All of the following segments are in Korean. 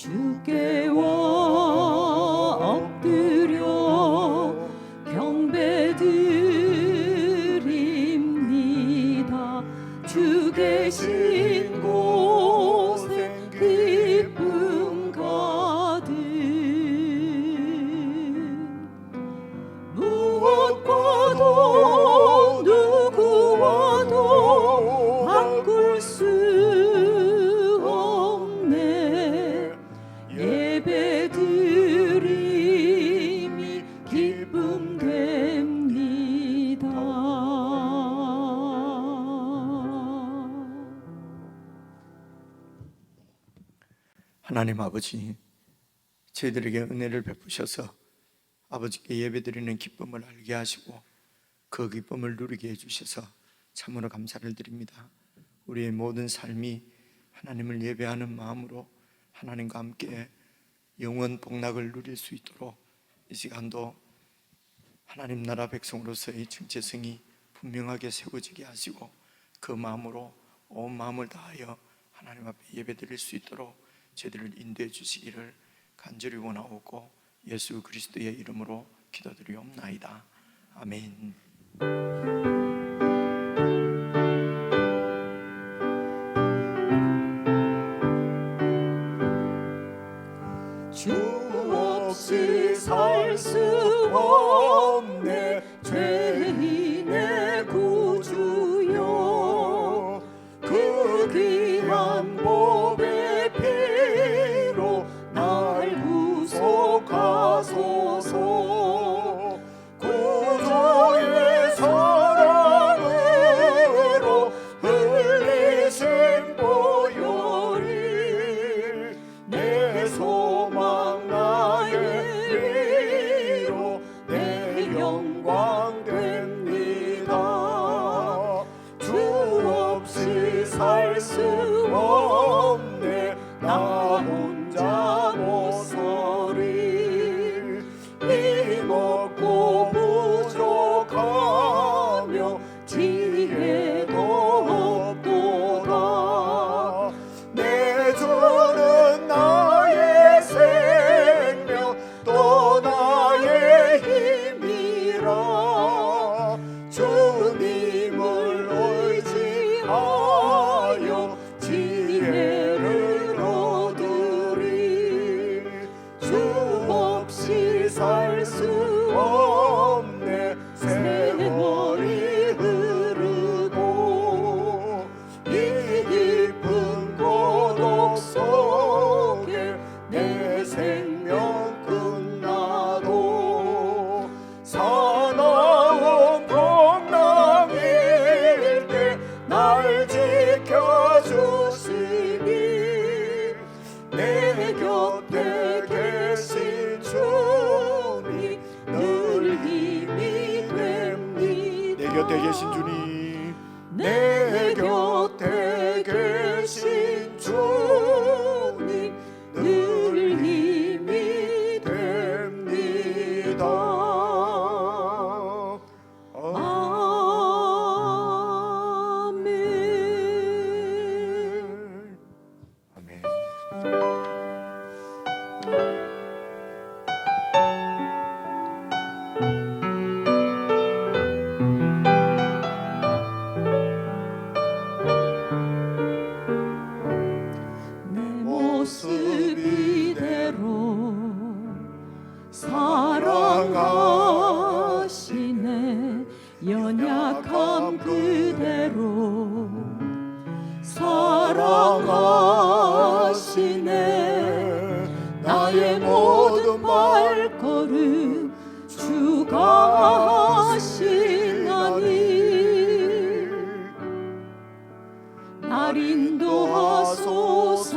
주께 엎드려 경배드립니다. 주 계신 곳에 기쁨 가득 무엇과도 누구와도 바꿀 수 없네. 예배드림이 기쁨 됩니다. 하나님 아버지, 저희들에게 은혜를 베푸셔서 아버지께 예배드리는 기쁨을 알게 하시고 그 기쁨을 누리게 해주셔서 참으로 감사를 드립니다. 우리의 모든 삶이 하나님을 예배하는 마음으로 하나님과 함께 영원 복락을 누릴 수 있도록 이 시간도 하나님 나라 백성으로서의 정체성이 분명하게 세워지게 하시고 그 마음으로 온 마음을 다하여 하나님 앞에 예배드릴 수 있도록 저희들을 인도해 주시기를 간절히 원하옵고 예수 그리스도의 이름으로 기도드리옵나이다. 아멘. 주 없이 살 수 없네. 죄인의 구주여, 그 귀한 보배 피로 날 구속하소서. 구주의 사랑으로 흘리신 보혈이 내 소망 나의 위로 내 영광 됩니다. 주 없이 살 수 없네. 나 혼자 못 서리. 힘없고 부족하며 지혜도 없도다. 내 주는 나의 생명 또 나의 힘이라. 주님을 의지하여 지혜를 얻으리. 주 없이 살 수 없네. 세월이 흐르고 이 깊은 고독 속에 내 생명 끝나도 사나운 풍랑일 때 날 지켜주시니 내 곁에 계신 주님 늘 힘이 됩니다. 내 곁에 계신 주님, 내 곁에 계신 주님 늘 힘이 됩니다. 아멘. 아멘. 내 모습 이대로 사랑하시네. 연약함 그대로 사랑하시네. 나의 모든 발걸음 주가 하시나니 날 인도하소서.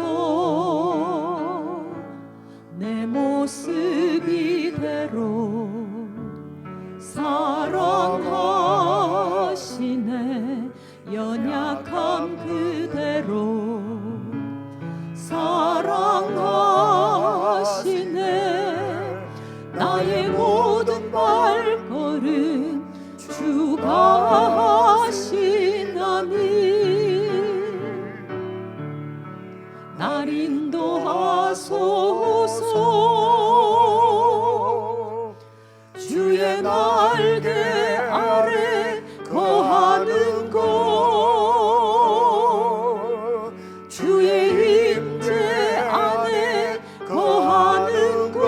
내 모습 이대로 사랑하시네. 연약함 그대로 사랑하시네. 나의 모든 발걸음 주가 하시나니 날 인도하 하소서. 주의 날개 아래 거하는 곳, 주의 임재 안에 거하는 곳,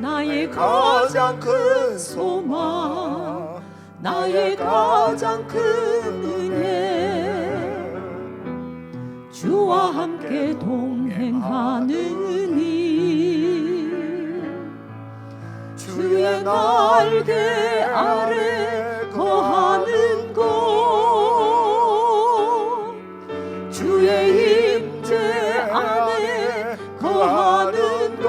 나의 가장 큰 소망, 나의 가장 큰 은혜, 주와 함께 동행하는 일. 주의 날개 아래 거하는 곳, 주의 임재 안에 거하는 곳,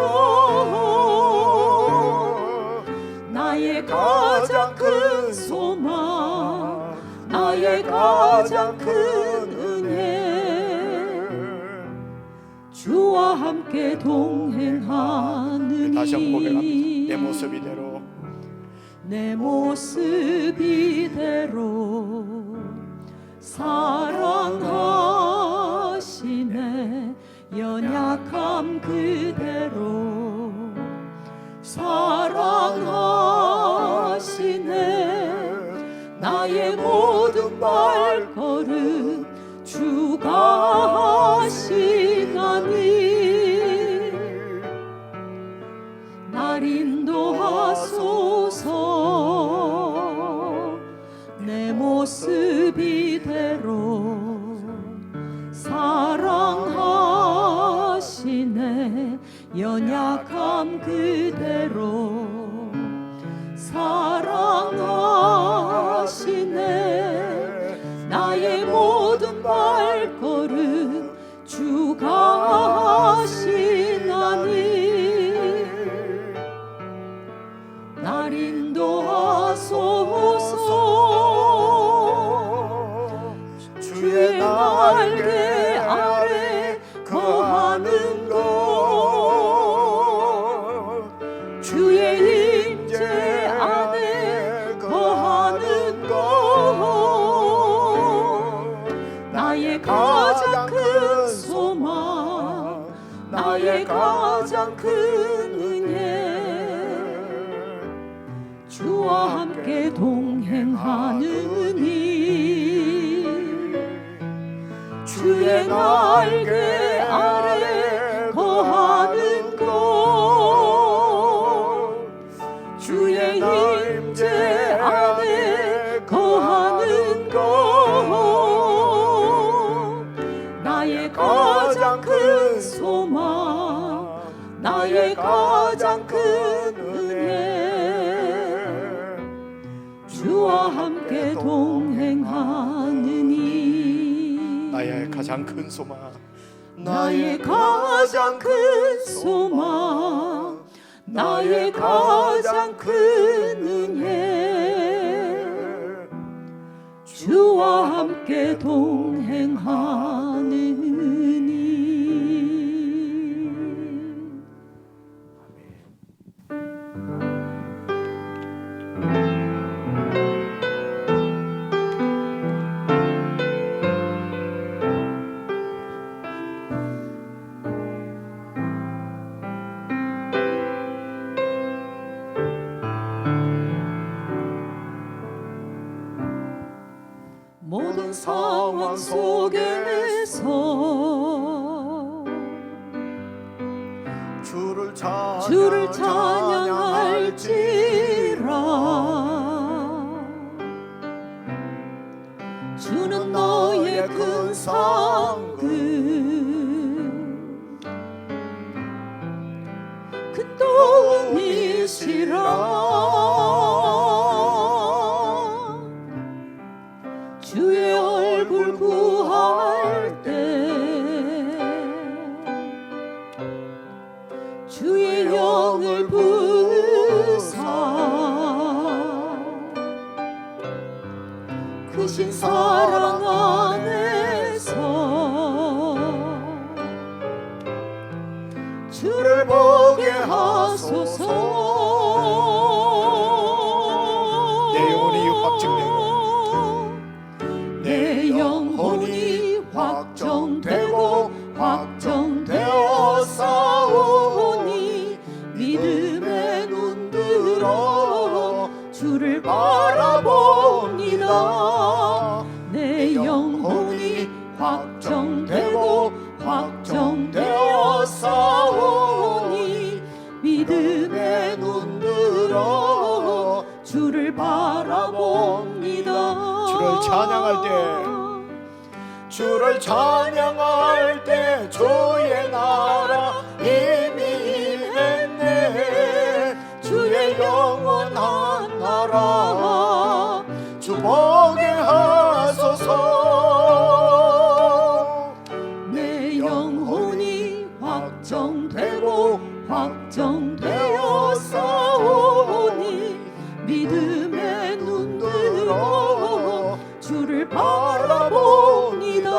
나의 가장 큰 소망, 나의 가장 큰 은혜, 주와 함께 동행하는 다시 한번 고백합니다. 이. 내 모습 이대로, 내 모습 이대로 사랑하시네. 연약함 그대로 사랑하시네. 나의 모든 발걸음 주가 하시나니 날 인도하소서. 내 모습 이대로 사랑하시네. 연약함 그대로 사랑하시네. 나의 모든 발걸음 주가 하시나니 날 인도하소서. 주의 날개 아래 거하는 곳, 주의 임재 안에 거하는 곳, 나의 가장 큰 소망, 나의 가장 큰 은혜, 주와 함께 동행하는 이. 주의 날개 아래 거하는 곳, 주의 임재 안에 거하는 곳, 나의 가장 큰 소망, 나의 가장 큰 은혜, 주와 함께 동행하는 이. 나의 가장 큰 소망, 나의 가장 큰 소망, 나의 가장 큰 은혜, 주와 함께 동행하는 이. 모든 상황 속에서 주를 찬양할지라. 주는 너의 큰 상급, 큰 도움이시라. 주의 얼굴 구할 때 주의 영을 부사 크신 사랑 안에서 주를 보게 하소서. 확정되고 확정되어 싸우니 믿음의 눈 들어 주를 바라봅니다. 주를 찬양할 때, 주를 찬양할 때 주의 나라 이미 임했네. 주의 영원한 나라 주 보게 하소서. 내 영혼이 확정되고 확정되어 싸우니 믿음의 눈 들어 주를 바라봅니다.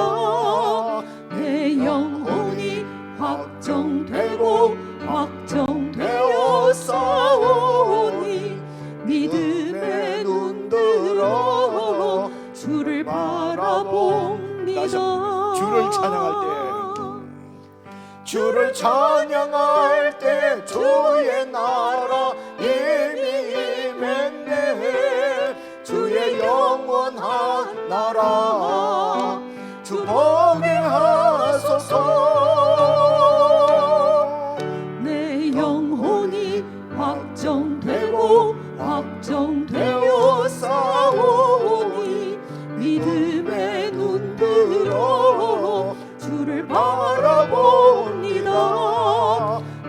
내 영혼이 확정되고 확정되어 싸우니 믿음의 눈 들어 주를 바라봅니다. 주를 찬양할 때, 주를 찬양할 때 주의 나라 이미 임했네. 주의 영원한 나라 주 보게 하소서. 내 영혼이 확정되고 확정되어 싸우니 믿음의 눈 들어 주를 바라봅니다.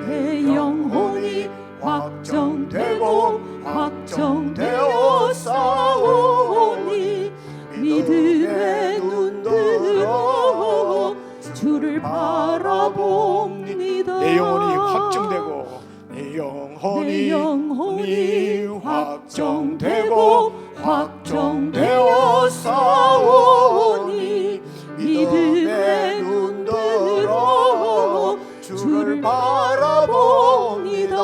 내 영혼이 확정되고 확정되어 싸우니 믿음의 눈 들어 주를 바라봅니다. 내 영혼이 확정되고, 내 영혼이 확정되고 확정되어 싸우니 믿음의 눈 들어 주를 바라봅니다.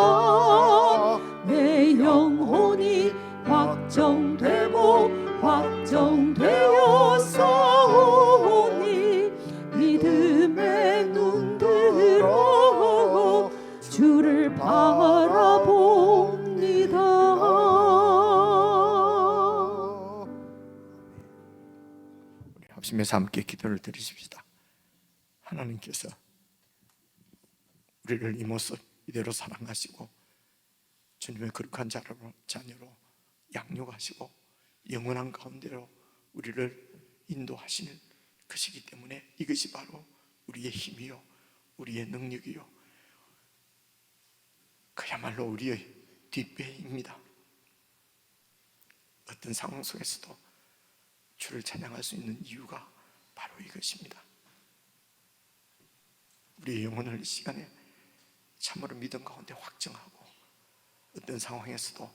내 영혼이 확정되고 확정되어 싸우니 믿음의 눈 들어 주를 바라봅니다. 우리 합심해서 함께 기도를 드리십시다. 하나님께서 우리를 이 모습 이대로 사랑하시고 주님의 거룩한 자녀로 양육하시고 영원한 가운데로 우리를 인도하시는 것이기 때문에 이것이 바로 우리의 힘이요 우리의 능력이요 그야말로 우리의 뒷배입니다. 어떤 상황 속에서도 주를 찬양할 수 있는 이유가 바로 이것입니다. 우리의 영혼을 이 시간에 참으로 믿음 가운데 확정하고 어떤 상황에서도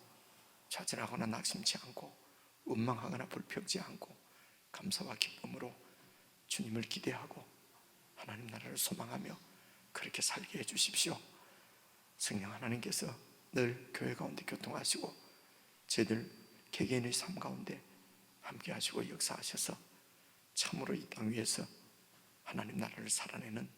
좌절하거나 낙심치 않고 원망하거나 불평지 않고 감사와 기쁨으로 주님을 기대하고 하나님 나라를 소망하며 그렇게 살게 해주십시오. 성령 하나님께서 늘 교회 가운데 교통하시고 저희들 개개인의 삶 가운데 함께 하시고 역사하셔서 참으로 이 땅 위에서 하나님 나라를 살아내는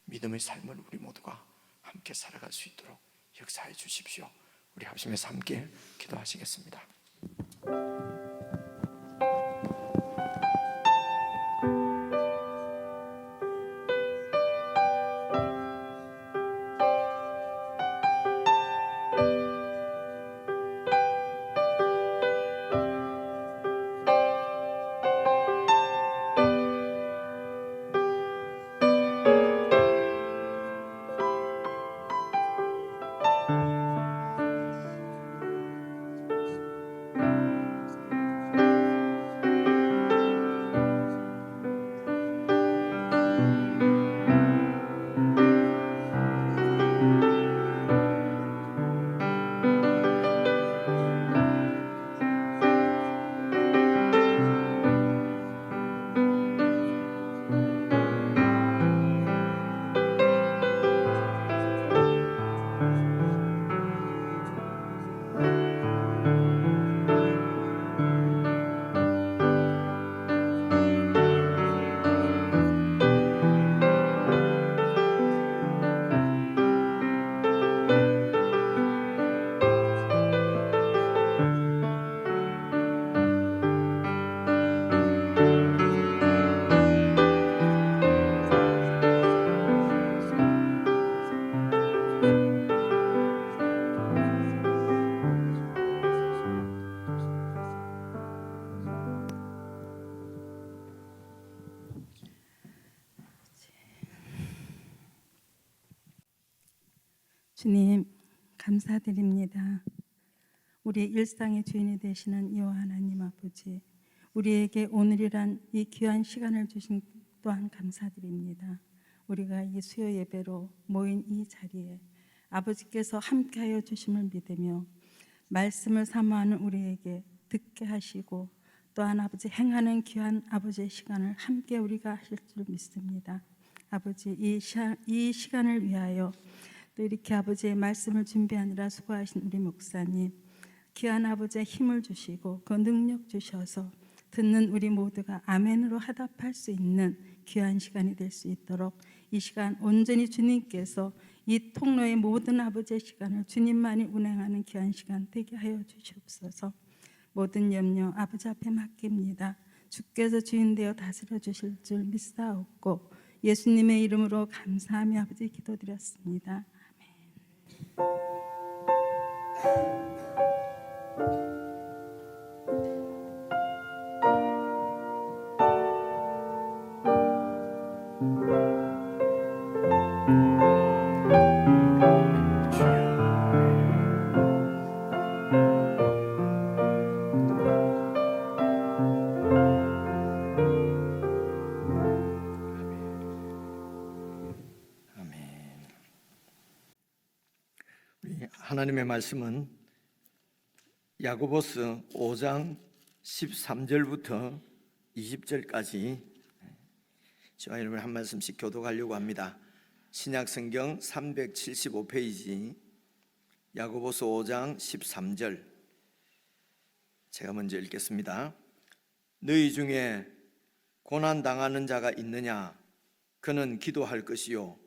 믿음의 삶을 우리 모두가 함께 살아갈 수 있도록 역사해 주십시오. 우리 합심해서 함께 기도하시겠습니다. 주님, 감사드립니다. 우리 일상의 주인이 되시는 여호와 하나님 아버지, 우리에게 오늘이란 이 귀한 시간을 주신 또한 감사드립니다. 우리가 이 수요 예배로 모인 이 자리에 아버지께서 함께하여 주심을 믿으며 말씀을 사모하는 우리에게 듣게 하시고 또한 아버지 행하는 귀한 아버지의 시간을 함께 우리가 하실 줄 믿습니다. 아버지, 이 시간을 위하여 또 이렇게 아버지의 말씀을 준비하느라 수고하신 우리 목사님, 귀한 아버지의 힘을 주시고 그 능력 주셔서 듣는 우리 모두가 아멘으로 화답할 수 있는 귀한 시간이 될 수 있도록 이 시간 온전히 주님께서 이 통로의 모든 아버지의 시간을 주님만이 운행하는 귀한 시간 되게 하여 주시옵소서. 모든 염려 아버지 앞에 맡깁니다. 주께서 주인 되어 다스려 주실 줄 믿사옵고 예수님의 이름으로 감사하며 아버지 기도드렸습니다. 하나님의 말씀은 야고보서 5장 13절부터 20절까지 저와 여러분 한 말씀씩 교독하려고 합니다. 신약성경 375페이지 야고보서 5장 13절, 제가 먼저 읽겠습니다. 너희 중에 고난당하는 자가 있느냐? 그는 기도할 것이요.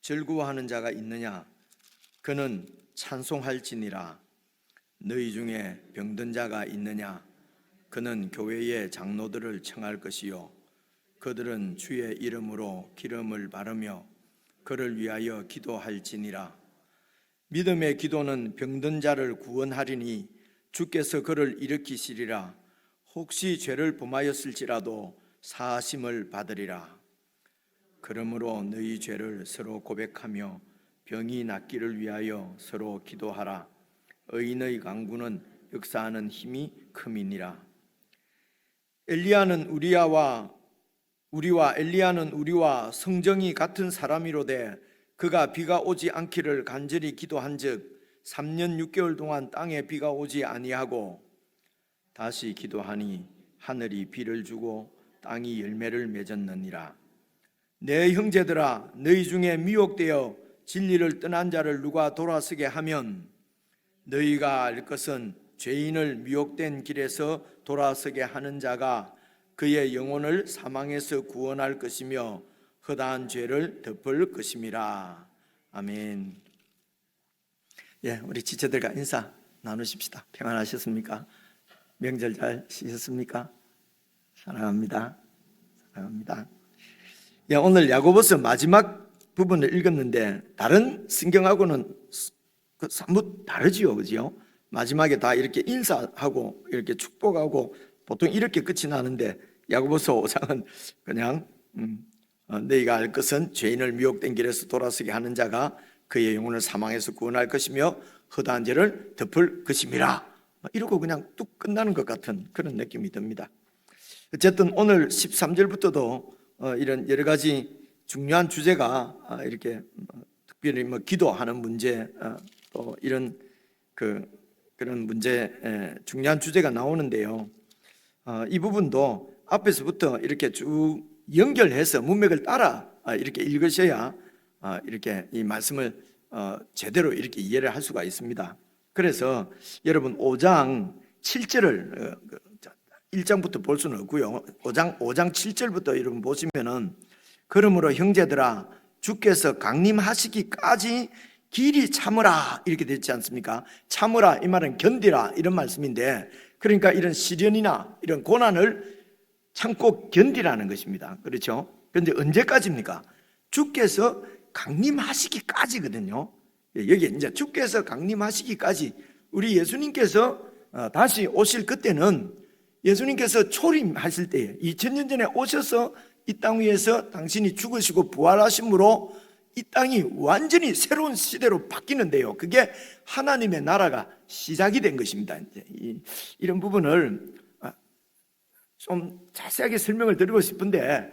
즐거워하는 자가 있느냐? 그는 찬송할지니라. 너희 중에 병든 자가 있느냐? 그는 교회의 장로들을 청할 것이요. 그들은 주의 이름으로 기름을 바르며 그를 위하여 기도할지니라. 믿음의 기도는 병든 자를 구원하리니 주께서 그를 일으키시리라. 혹시 죄를 범하였을지라도 사하심을 받으리라. 그러므로 너희 죄를 서로 고백하며 병이 낫기를 위하여 서로 기도하라. 의인의 간구는 역사하는 힘이 큼이니라. 엘리야는 우리와 성정이 같은 사람이로되 그가 비가 오지 않기를 간절히 기도한즉 3년 6개월 동안 땅에 비가 오지 아니하고 다시 기도하니 하늘이 비를 주고 땅이 열매를 맺었느니라. 내 형제들아, 너희 중에 미혹되어 진리를 떠난 자를 누가 돌아서게 하면 너희가 알 것은 죄인을 미혹된 길에서 돌아서게 하는 자가 그의 영혼을 사망에서 구원할 것이며 허다한 죄를 덮을 것임이라. 아멘. 우리 지체들과 인사 나누십시다. 평안하셨습니까? 명절 잘 쉬셨습니까? 사랑합니다. 사랑합니다. 오늘 야고보서 마지막 부분을 읽었는데 다른 성경하고는 사뭇 다르지요, 그죠? 마지막에 다 이렇게 인사하고 이렇게 축복하고 보통 이렇게 끝이 나는데 야고보서 5장은 그냥 너희가 알 것은 죄인을 미혹된 길에서 돌아서게 하는 자가 그의 영혼을 사망에서 구원할 것이며 허다한 죄를 덮을 것임이라. 이러고 그냥 뚝 끝나는 것 같은 그런 느낌이 듭니다. 어쨌든 오늘 13절부터도 이런 여러 가지 중요한 주제가 이렇게 특별히 기도하는 문제, 또 이런 그런 문제, 중요한 주제가 나오는데요. 이 부분도 앞에서부터 이렇게 쭉 연결해서 문맥을 따라 이렇게 읽으셔야 이렇게 이 말씀을 제대로 이렇게 이해를 할 수가 있습니다. 그래서 여러분 5장 7절을 1장부터 볼 수는 없고요. 5장 7절부터 여러분 보시면은 그러므로 형제들아 주께서 강림하시기까지 길이 참으라 이렇게 되지 않습니까? 참으라 이 말은 견디라 이런 말씀인데, 그러니까 이런 시련이나 이런 고난을 참고 견디라는 것입니다. 그렇죠? 그런데 언제까지입니까? 주께서 강림하시기까지거든요. 여기 이제 주께서 강림하시기까지, 우리 예수님께서 다시 오실 그때는 예수님께서 초림하실 때에 2000년 전에 오셔서 이 땅 위에서 당신이 죽으시고 부활하심으로 이 땅이 완전히 새로운 시대로 바뀌는데요. 그게 하나님의 나라가 시작이 된 것입니다. 이제 이런 부분을 좀 자세하게 설명을 드리고 싶은데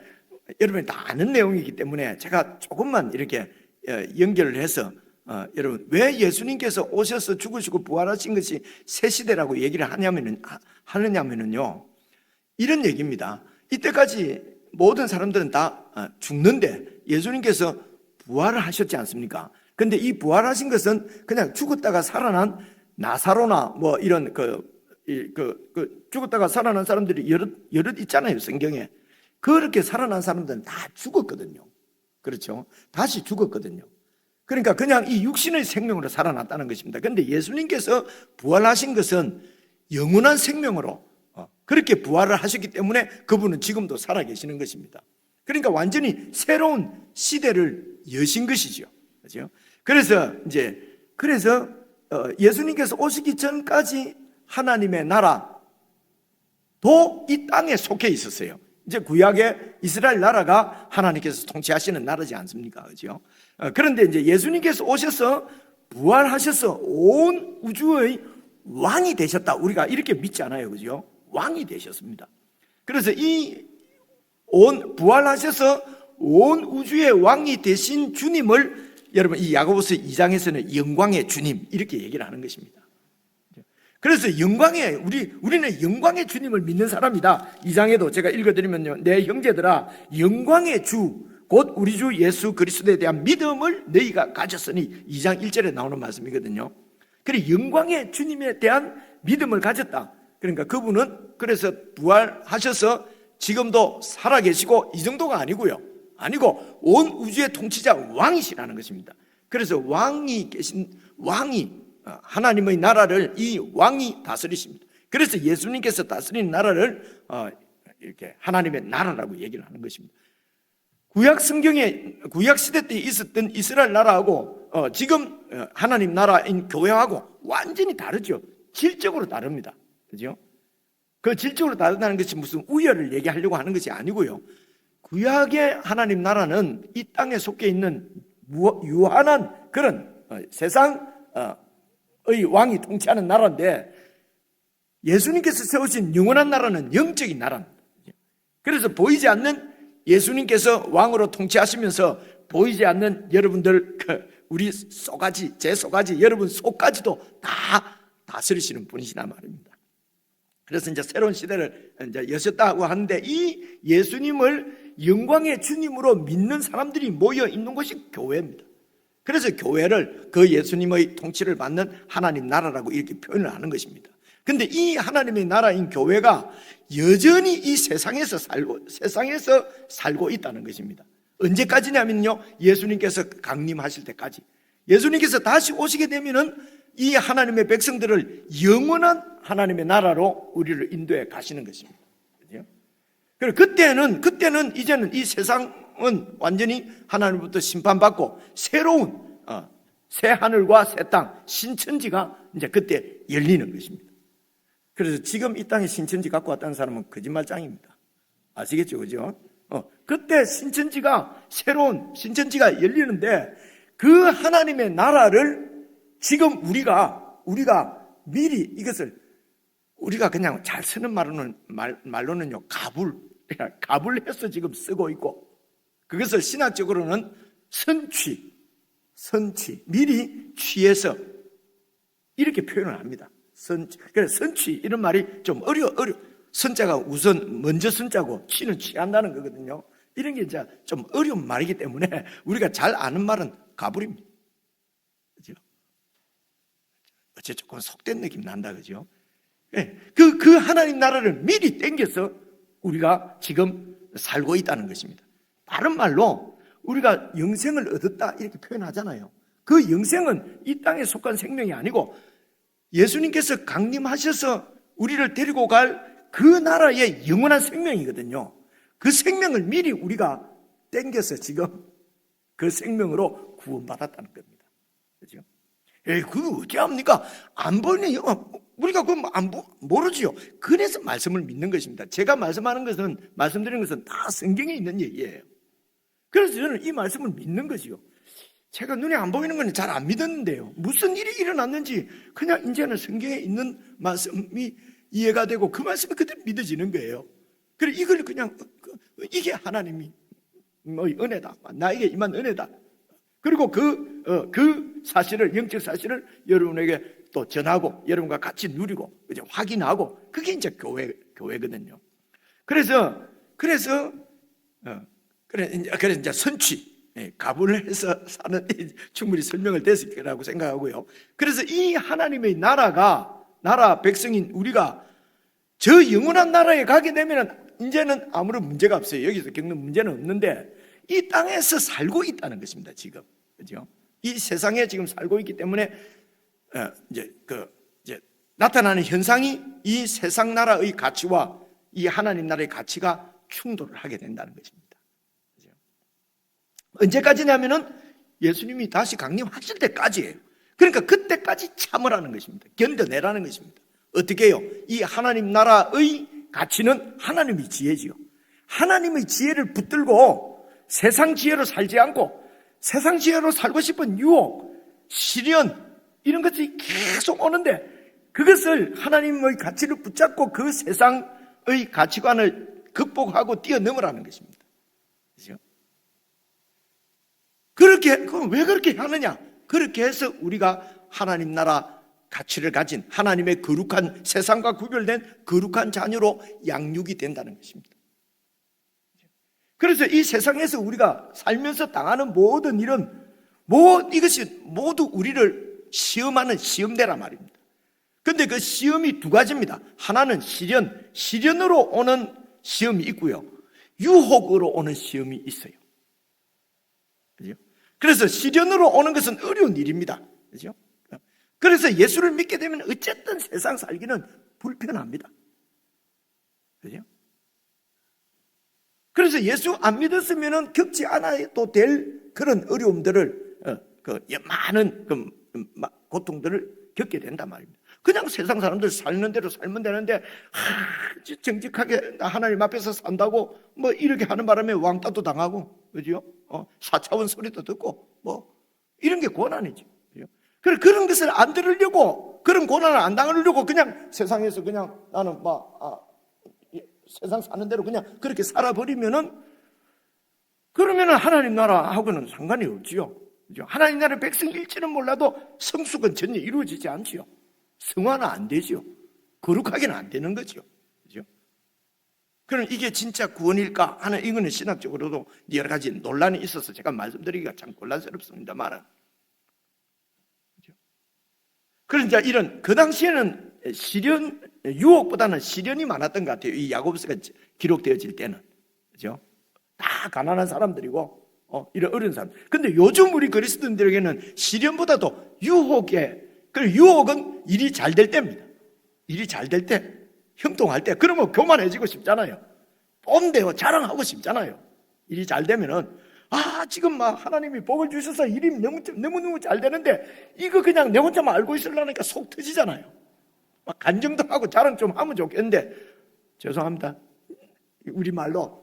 여러분이 다 아는 내용이기 때문에 제가 조금만 이렇게 연결을 해서 여러분, 왜 예수님께서 오셔서 죽으시고 부활하신 것이 새 시대라고 얘기를 하느냐면요, 이런 얘기입니다. 이때까지 모든 사람들은 다 죽는데 예수님께서 부활을 하셨지 않습니까? 근데 이 부활하신 것은 그냥 죽었다가 살아난 나사로나 뭐 이런 죽었다가 살아난 사람들이 여럿 있잖아요, 성경에. 그렇게 살아난 사람들은 다 죽었거든요. 그렇죠? 다시 죽었거든요. 그러니까 그냥 이 육신의 생명으로 살아났다는 것입니다. 그런데 예수님께서 부활하신 것은 영원한 생명으로 그렇게 부활을 하셨기 때문에 그분은 지금도 살아계시는 것입니다. 그러니까 완전히 새로운 시대를 여신 것이죠. 그렇죠? 그래서 예수님께서 오시기 전까지 하나님의 나라도 이 땅에 속해 있었어요. 이제 구약의 이스라엘 나라가 하나님께서 통치하시는 나라지 않습니까? 그죠? 그런데 이제 예수님께서 오셔서 부활하셔서 온 우주의 왕이 되셨다. 우리가 이렇게 믿지 않아요. 그죠? 왕이 되셨습니다. 그래서 부활하셔서 온 우주의 왕이 되신 주님을 여러분 이 야고보서 2장에서는 영광의 주님 이렇게 얘기를 하는 것입니다. 그래서 우리는 영광의 주님을 믿는 사람이다. 2장에도 제가 읽어드리면요, 내 형제들아 영광의 주 곧 우리 주 예수 그리스도에 대한 믿음을 너희가 가졌으니 2장 1절에 나오는 말씀이거든요. 그래 영광의 주님에 대한 믿음을 가졌다. 그러니까 그분은 그래서 부활하셔서 지금도 살아계시고 이 정도가 아니고 온 우주의 통치자 왕이시라는 것입니다. 그래서 왕이 하나님의 나라를 이 왕이 다스리십니다. 그래서 예수님께서 다스리는 나라를 이렇게 하나님의 나라라고 얘기를 하는 것입니다. 구약 시대 때 있었던 이스라엘 나라하고 지금 하나님 나라인 교회하고 완전히 다르죠. 질적으로 다릅니다. 그죠? 그 질적으로 다르다는 것이 무슨 우열을 얘기하려고 하는 것이 아니고요. 구약의 하나님 나라는 이 땅에 속해 있는 유한한 그런 세상의 왕이 통치하는 나라인데, 예수님께서 세우신 영원한 나라는 영적인 나라입니다. 그래서 보이지 않는 예수님께서 왕으로 통치하시면서 보이지 않는 여러분들, 우리 쏘가지, 제 쏘가지, 여러분 속까지도 다 다스리시는 분이시나 말입니다. 그래서 이제 새로운 시대를 이제 여셨다고 하는데, 이 예수님을 영광의 주님으로 믿는 사람들이 모여 있는 것이 교회입니다. 그래서 교회를 그 예수님의 통치를 받는 하나님 나라라고 이렇게 표현을 하는 것입니다. 근데 이 하나님의 나라인 교회가 여전히 이 세상에서 살고 있다는 것입니다. 언제까지냐면요, 예수님께서 강림하실 때까지. 예수님께서 다시 오시게 되면은 이 하나님의 백성들을 영원한 하나님의 나라로 우리를 인도해 가시는 것입니다. 그리고 그때는 이제는 이 세상은 완전히 하나님부터 심판받고 새로운 새 하늘과 새 땅, 신천지가 이제 그때 열리는 것입니다. 그래서 지금 이 땅에 신천지 갖고 왔다는 사람은 거짓말장입니다. 아시겠죠? 그죠? 그때 새로운 신천지가 열리는데, 그 하나님의 나라를 지금 우리가 미리 이것을 우리가 그냥 잘 쓰는 말로는요, 가불해서 지금 쓰고 있고, 그것을 신학적으로는 선취, 미리 취해서 이렇게 표현을 합니다. 그래서 선취, 이런 말이 좀 어려워. 선자가 우선 먼저 선자고 취는 취한다는 거거든요. 이런 게 이제 좀 어려운 말이기 때문에 우리가 잘 아는 말은 가불입니다. 그죠? 어째 조금 속된 느낌 난다, 그죠? 네, 그 하나님 나라를 미리 땡겨서 우리가 지금 살고 있다는 것입니다. 다른 말로 우리가 영생을 얻었다 이렇게 표현하잖아요. 그 영생은 이 땅에 속한 생명이 아니고 예수님께서 강림하셔서 우리를 데리고 갈 그 나라의 영원한 생명이거든요. 그 생명을 미리 우리가 땡겨서 지금 그 생명으로 구원받았다는 겁니다. 그죠? 그거 어찌 합니까? 안 보니 우리가 그거 모르지요. 그래서 말씀을 믿는 것입니다. 제가 말씀드리는 것은 다 성경에 있는 얘기예요. 그래서 저는 이 말씀을 믿는 것이요. 제가 눈에 안 보이는 건 잘 안 믿었는데요, 무슨 일이 일어났는지 그냥 이제는 성경에 있는 말씀이 이해가 되고 그 말씀이 그대로 믿어지는 거예요. 그래 이걸 그냥 이게 하나님이 너의 은혜다, 나에게 임한 은혜다. 그리고 그 사실을, 영적 사실을 여러분에게 또 전하고 여러분과 같이 누리고 이제 확인하고, 그게 이제 교회거든요. 그래서 이제 선취, 가분을 해서 사는, 충분히 설명을 됐을 거라고 생각하고요. 그래서 이 하나님의 나라 백성인 우리가 저 영원한 나라에 가게 되면 이제는 아무런 문제가 없어요. 여기서 겪는 문제는 없는데 이 땅에서 살고 있다는 것입니다. 지금, 그죠? 이 세상에 지금 살고 있기 때문에 이제 나타나는 현상이 이 세상 나라의 가치와 이 하나님 나라의 가치가 충돌을 하게 된다는 것입니다. 언제까지냐면은 예수님이 다시 강림하실 때까지예요. 그러니까 그때까지 참으라는 것입니다. 견뎌내라는 것입니다. 어떻게 해요? 이 하나님 나라의 가치는 하나님의 지혜지요. 하나님의 지혜를 붙들고 세상 지혜로 살지 않고 세상 지혜로 살고 싶은 유혹, 시련, 이런 것이 계속 오는데 그것을 하나님의 가치를 붙잡고 그 세상의 가치관을 극복하고 뛰어넘으라는 것입니다. 그렇죠? 그럼 왜 그렇게 하느냐? 그렇게 해서 우리가 하나님 나라 가치를 가진 하나님의 거룩한, 세상과 구별된 거룩한 자녀로 양육이 된다는 것입니다. 그래서 이 세상에서 우리가 살면서 당하는 모든 일은 이것이 모두 우리를 시험하는 시험대란 말입니다. 그런데 그 시험이 두 가지입니다. 하나는 시련으로 오는 시험이 있고요, 유혹으로 오는 시험이 있어요. 그죠? 그래서 시련으로 오는 것은 어려운 일입니다. 그죠? 그래서 예수를 믿게 되면 어쨌든 세상 살기는 불편합니다. 그죠? 그래서 예수 안 믿었으면 겪지 않아도 될 그런 어려움들을, 많은 고통들을 겪게 된단 말입니다. 그냥 세상 사람들 살는 대로 살면 되는데, 정직하게 하나님 앞에서 산다고 이렇게 하는 바람에 왕따도 당하고, 그죠? 4차원 소리도 듣고, 이런 게 고난이지. 그래, 그런 것을 안 들으려고, 그런 고난을 안 당하려고 그냥 세상에서 그냥 나는 세상 사는 대로 그냥 그렇게 살아버리면은, 그러면은 하나님 나라하고는 상관이 없지요. 그죠? 하나님 나라 백성일지는 몰라도 성숙은 전혀 이루어지지 않지요. 성화는 안 되지요. 거룩하게는 안 되는 거죠. 그죠? 그럼 이게 진짜 구원일까 하는, 이거는 신학적으로도 여러 가지 논란이 있어서 제가 말씀드리기가 참 곤란스럽습니다만, 그러니까 그 당시에는 유혹보다는 시련이 많았던 것 같아요. 이 야고보서가 기록되어질 때는. 그죠? 다 가난한 사람들이고, 이런 어려운 사람. 근데 요즘 우리 그리스도인들에게는 시련보다도 유혹은 일이 잘 될 때입니다. 일이 잘 될 때, 형통할 때, 그러면 교만해지고 싶잖아요. 뽐대고 자랑하고 싶잖아요. 일이 잘 되면은, 지금 하나님이 복을 주셔서 일이 너무너무 잘 되는데, 이거 그냥 내 혼자만 알고 있으려니까 속 터지잖아요. 간증도 하고 자랑 좀 하면 좋겠는데, 죄송합니다. 우리 말로,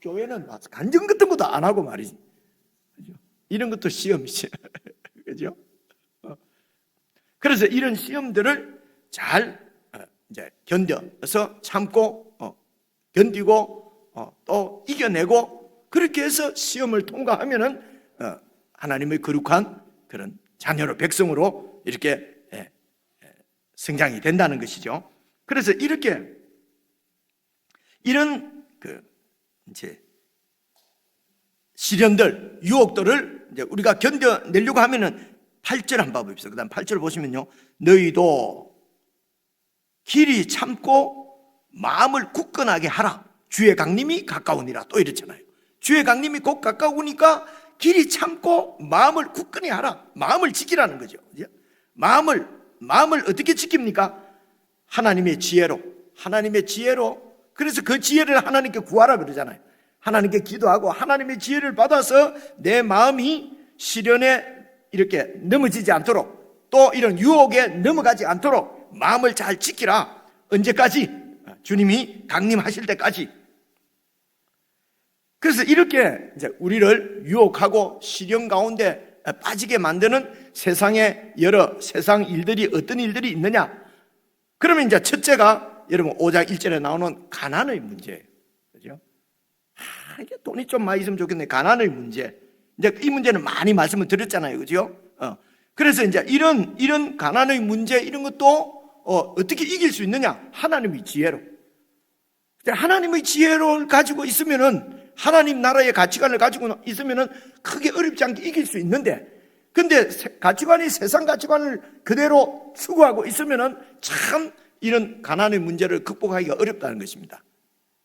교회는 간증 같은 것도 안 하고 말이지. 그죠? 이런 것도 시험이지. 그죠? 그래서 이런 시험들을 잘 이제 견뎌서 참고, 견디고, 또 이겨내고, 그렇게 해서 시험을 통과하면은 하나님의 거룩한 그런 자녀로, 백성으로 이렇게 성장이 된다는 것이죠. 그래서 이런 이제 시련들, 유혹들을 이제 우리가 견뎌내려고 하면은 8절 한번 봅시다. 그 다음 8절 보시면요, 너희도 길이 참고 마음을 굳건하게 하라. 주의 강림이 가까우니라. 또 이랬잖아요. 주의 강림이 곧 가까우니까 길이 참고 마음을 굳건히 하라. 마음을 지키라는 거죠. 마음을 어떻게 지킵니까? 하나님의 지혜로. 그래서 그 지혜를 하나님께 구하라 그러잖아요. 하나님께 기도하고 하나님의 지혜를 받아서 내 마음이 시련에 이렇게 넘어지지 않도록, 또 이런 유혹에 넘어가지 않도록 마음을 잘 지키라. 언제까지? 주님이 강림하실 때까지. 그래서 이렇게 이제 우리를 유혹하고 시련 가운데 빠지게 만드는 세상의 세상 일들이 어떤 일들이 있느냐? 그러면 이제 첫째가 여러분 5장 1절에 나오는 가난의 문제예요. 그죠? 이게 돈이 좀 많이 있으면 좋겠네. 가난의 문제. 이제 이 문제는 많이 말씀을 드렸잖아요. 그죠? 그래서 이제 이런 가난의 문제, 이런 것도 어떻게 이길 수 있느냐? 하나님의 지혜로. 하나님의 지혜를 가지고 있으면은, 하나님 나라의 가치관을 가지고 있으면은 크게 어렵지 않게 이길 수 있는데, 근데 가치관이 세상 가치관을 그대로 추구하고 있으면은 참 이런 가난의 문제를 극복하기가 어렵다는 것입니다.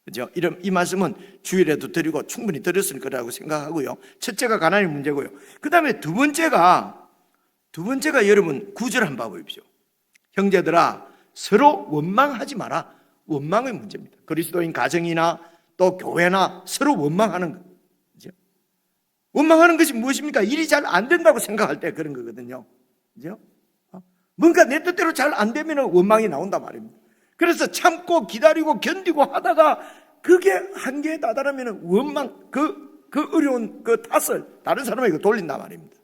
그죠? 이 말씀은 주일에도 드리고 충분히 드렸을 거라고 생각하고요. 첫째가 가난의 문제고요. 그 다음에 두 번째가 여러분 9절 한번 보십시오. 형제들아, 서로 원망하지 마라. 원망의 문제입니다. 그리스도인 가정이나 또 교회나 서로 원망하는 것. 그죠? 원망하는 것이 무엇입니까? 일이 잘 안 된다고 생각할 때 그런 거거든요. 그죠? 뭔가 내 뜻대로 잘 안 되면 원망이 나온단 말입니다. 그래서 참고 기다리고 견디고 하다가 그게 한계에 다다르면 원망, 그 어려운 그 탓을 다른 사람에게 돌린단 말입니다.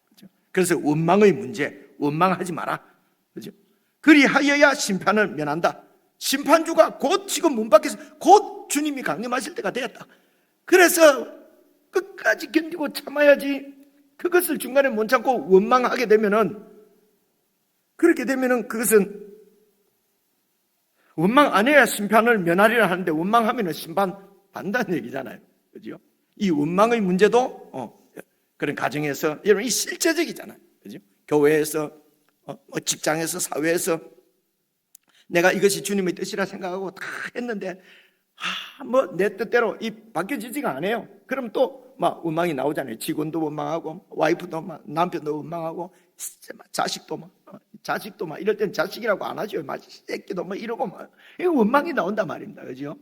그죠? 그래서 원망의 문제, 원망하지 마라. 그죠? 그리하여야 심판을 면한다. 심판주가 곧 지금 문 밖에서 곧 주님이 강림하실 때가 되었다. 그래서 끝까지 견디고 참아야지. 그것을 중간에 못 참고 원망하게 되면은, 그렇게 되면은 그것은 원망 안 해야 심판을 면하리라 하는데 원망하면은 심판 받는다는 얘기잖아요. 그죠? 이 원망의 문제도 그런 가정에서, 여러분 이 실제적이잖아요. 그죠? 교회에서, 직장에서, 사회에서 내가 이것이 주님의 뜻이라 생각하고 다 했는데 내 뜻대로 바뀌어지지가 않아요. 그럼 또 막 원망이 나오잖아요. 직원도 원망하고, 와이프도 남편도 원망하고, 자식도 막 이럴 때는 자식이라고 안 하죠. 막 새끼도 막 이러고 막 이거 원망이 나온단 말입니다. 그죠?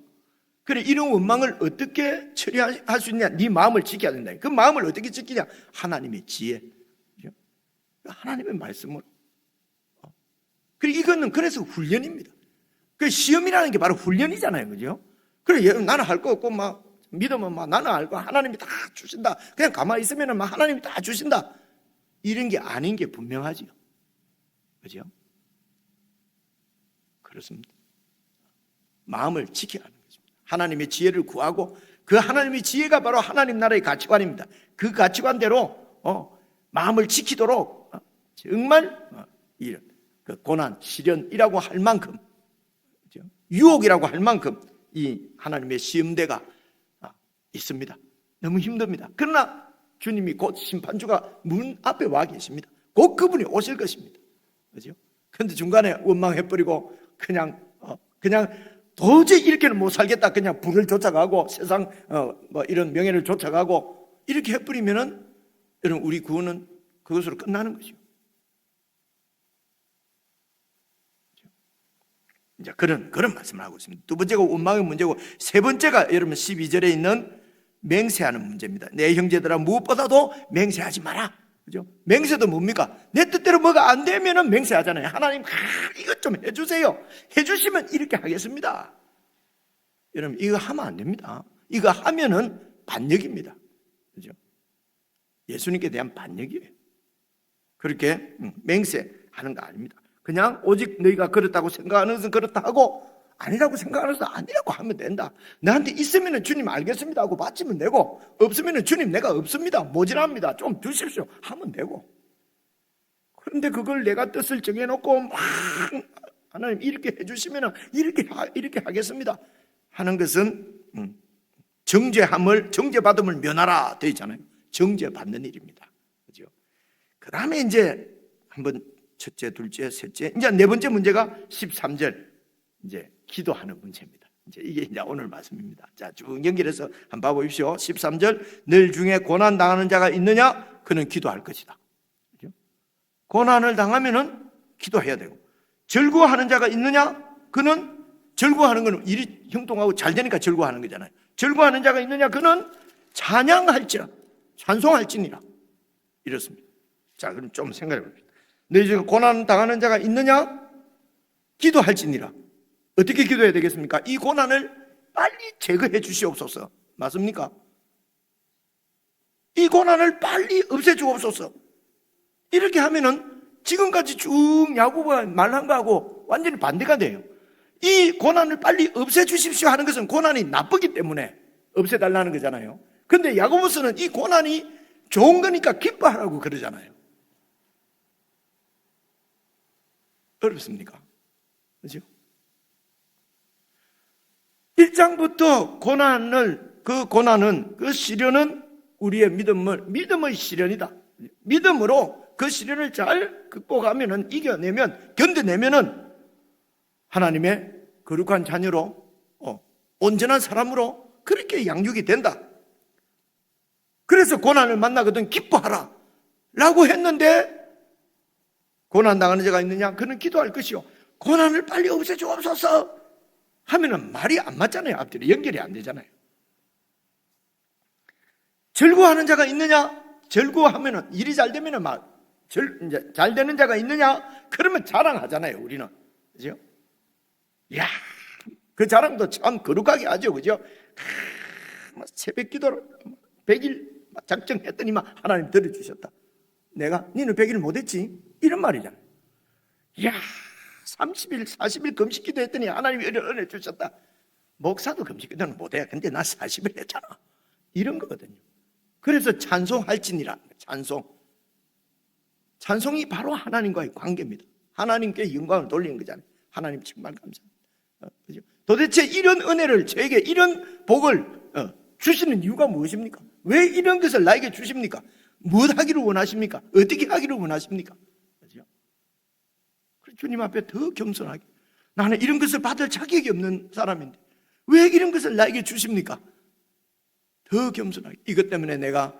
그래, 이런 원망을 어떻게 처리할 수 있냐? 네 마음을 지켜야 된다. 그 마음을 어떻게 지키냐? 하나님의 지혜, 그죠? 하나님의 말씀으로. 그래, 이거는 그래서 훈련입니다. 그 시험이라는 게 바로 훈련이잖아요. 그죠? 그래, 나는 할 거 없고 막 믿으면 막 나는 알고 하나님이 다 주신다. 그냥 가만히 있으면 막 하나님이 다 주신다. 이런 게 아닌 게 분명하지요. 그죠? 그렇습니다. 마음을 지켜야 하는 것입니다. 하나님의 지혜를 구하고, 그 하나님의 지혜가 바로 하나님 나라의 가치관입니다. 그 가치관대로 마음을 지키도록 정말 이런 그 고난, 시련이라고 할 만큼, 그죠? 유혹이라고 할 만큼 이 하나님의 시험대가 있습니다. 너무 힘듭니다. 그러나 주님이 곧 심판주가 문 앞에 와 계십니다. 곧 그분이 오실 것입니다. 그죠? 그런데 중간에 원망해버리고 그냥 도저히 이렇게는 못 살겠다. 그냥 부를 쫓아가고 세상 이런 명예를 쫓아가고 이렇게 해버리면은 여러분 우리 구원은 그것으로 끝나는 거죠. 이제 그런 말씀을 하고 있습니다. 두 번째가 원망의 문제고, 세 번째가 여러분 12절에 있는 맹세하는 문제입니다. 내 형제들아 무엇보다도 맹세하지 마라. 그죠? 맹세도 뭡니까? 내 뜻대로 뭐가 안 되면은 맹세하잖아요. 하나님, 이것 좀 해주세요. 해주시면 이렇게 하겠습니다. 여러분, 이거 하면 안 됩니다. 이거 하면은 반역입니다. 그죠? 예수님께 대한 반역이에요. 그렇게 맹세하는 거 아닙니다. 그냥 오직 너희가 그렇다고 생각하는 것은 그렇다 하고, 아니라고 생각하는 것은 아니라고 하면 된다. 나한테 있으면 주님 알겠습니다 하고 받치면 되고, 없으면 주님 내가 없습니다, 모자랍니다, 좀 주십시오 하면 되고. 그런데 그걸 내가 뜻을 정해놓고 막 하나님 이렇게 해주시면 이렇게 하겠습니다 하는 것은 정죄받음을 면하라 되어 있잖아요. 정죄받는 일입니다. 그죠? 그 다음에 이제 한번 첫째, 둘째, 셋째, 이제 네 번째 문제가 13절, 이제 기도하는 문제입니다. 이게 이제 오늘 말씀입니다. 자, 쭉 연결해서 한번 봐보십시오. 13절, 늘 중에 고난 당하는 자가 있느냐? 그는 기도할 것이다. 그죠? 고난을 당하면은 기도해야 되고, 절구하는 자가 있느냐? 그는 절구하는 건 일이 형통하고 잘 되니까 절구하는 거잖아요. 절구하는 자가 있느냐? 그는 찬양할지라, 찬송할지니라. 이렇습니다. 자, 그럼 좀 생각해 봅시다. 너희 중에 고난 당하는 자가 있느냐? 기도할지니라. 어떻게 기도해야 되겠습니까? 이 고난을 빨리 제거해 주시옵소서. 맞습니까? 이 고난을 빨리 없애 주옵소서. 이렇게 하면은 지금까지 쭉 야고보가 말한 거하고 완전히 반대가 돼요. 이 고난을 빨리 없애주십시오 하는 것은 고난이 나쁘기 때문에 없애달라는 거잖아요. 근데 야고보서는 이 고난이 좋은 거니까 기뻐하라고 그러잖아요. 어렵습니까? 그죠? 1장부터 그 고난은, 그 시련은 우리의 믿음의 시련이다. 믿음으로 그 시련을 잘 극복하면은, 이겨내면, 견뎌내면은 하나님의 거룩한 자녀로, 온전한 사람으로 그렇게 양육이 된다. 그래서 고난을 만나거든 기뻐하라 라고 했는데, 고난 당하는 자가 있느냐? 그는 기도할 것이요, 고난을 빨리 없애주옵소서 하면은 말이 안 맞잖아요. 앞뒤로 연결이 안 되잖아요. 즐거워하는 자가 있느냐? 즐거워하면은, 일이 잘 되면은 이제 잘 되는 자가 있느냐? 그러면 자랑하잖아요, 우리는. 그죠? 이야, 그 자랑도 참 거룩하게 하죠. 그죠? 새벽 기도를 100일 작정했더니만 하나님 들어주셨다. 내가 니는 100일 못했지? 이런 말이잖아요. 이야, 30일 40일 금식 기도했더니 하나님이 은혜 주셨다. 목사도 금식 기도는 못해. 근데 나 40일 했잖아. 이런 거거든요. 그래서 찬송할지니라. 찬송이 바로 하나님과의 관계입니다. 하나님께 영광을 돌리는 거잖아요. 하나님 정말 감사합니다. 그죠? 도대체 이런 은혜를, 저에게 이런 복을 주시는 이유가 무엇입니까? 왜 이런 것을 나에게 주십니까? 무엇 하기를 원하십니까? 어떻게 하기를 원하십니까? 그죠? 주님 앞에 더 겸손하게, 나는 이런 것을 받을 자격이 없는 사람인데 왜 이런 것을 나에게 주십니까? 더 겸손하게, 이것 때문에 내가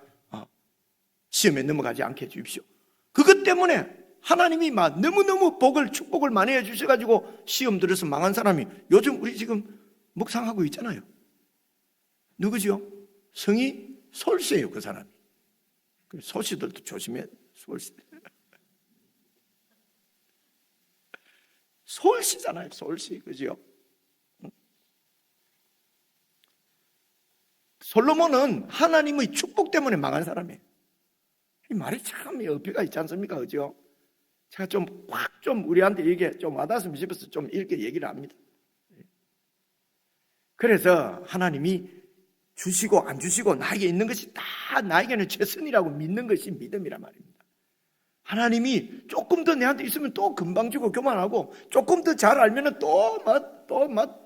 시험에 넘어가지 않게 해주십시오. 그것 때문에 하나님이 너무너무 축복을 많이 해주셔가지고 시험 들어서 망한 사람이 요즘 우리 지금 묵상하고 있잖아요. 누구죠? 성이 솔씨예요. 그 사람이. 솔씨들도 조심해야 돼요. 솔씨잖아요. 솔씨. 그죠? 솔로몬은 하나님의 축복 때문에 망한 사람이에요. 이 말이 참 어폐가 있지 않습니까? 그죠? 제가 좀 우리한테 이게 좀 와닿았으면 싶어서 좀 이렇게 얘기를 합니다. 그래서 하나님이 주시고 안 주시고 나에게 있는 것이 다 나에게는 최선이라고 믿는 것이 믿음이란 말입니다. 하나님이 조금 더 내한테 있으면 또 금방 주고 교만하고, 조금 더 잘 알면은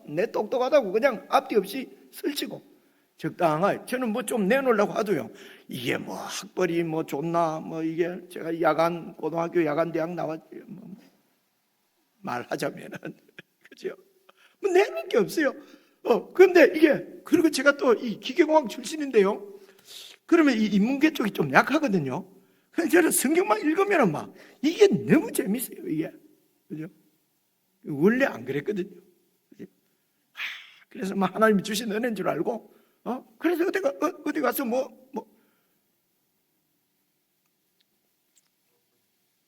내 똑똑하다고 그냥 앞뒤 없이 설치고, 적당하게. 저는 좀 내놓으려고 하도요, 이게 학벌이 좋나, 이게 제가 고등학교 야간 대학 나왔지, 말하자면은 그죠? 내놓을 게 없어요. 근데 그리고 제가 또 이 기계공학 출신인데요, 그러면 이 인문계 쪽이 좀 약하거든요. 그래서 저는 성경만 읽으면 이게 너무 재밌어요, 이게. 그죠? 원래 안 그랬거든요. 그죠? 그래서 하나님이 주신 은혜인 줄 알고, 그래서 어디 가서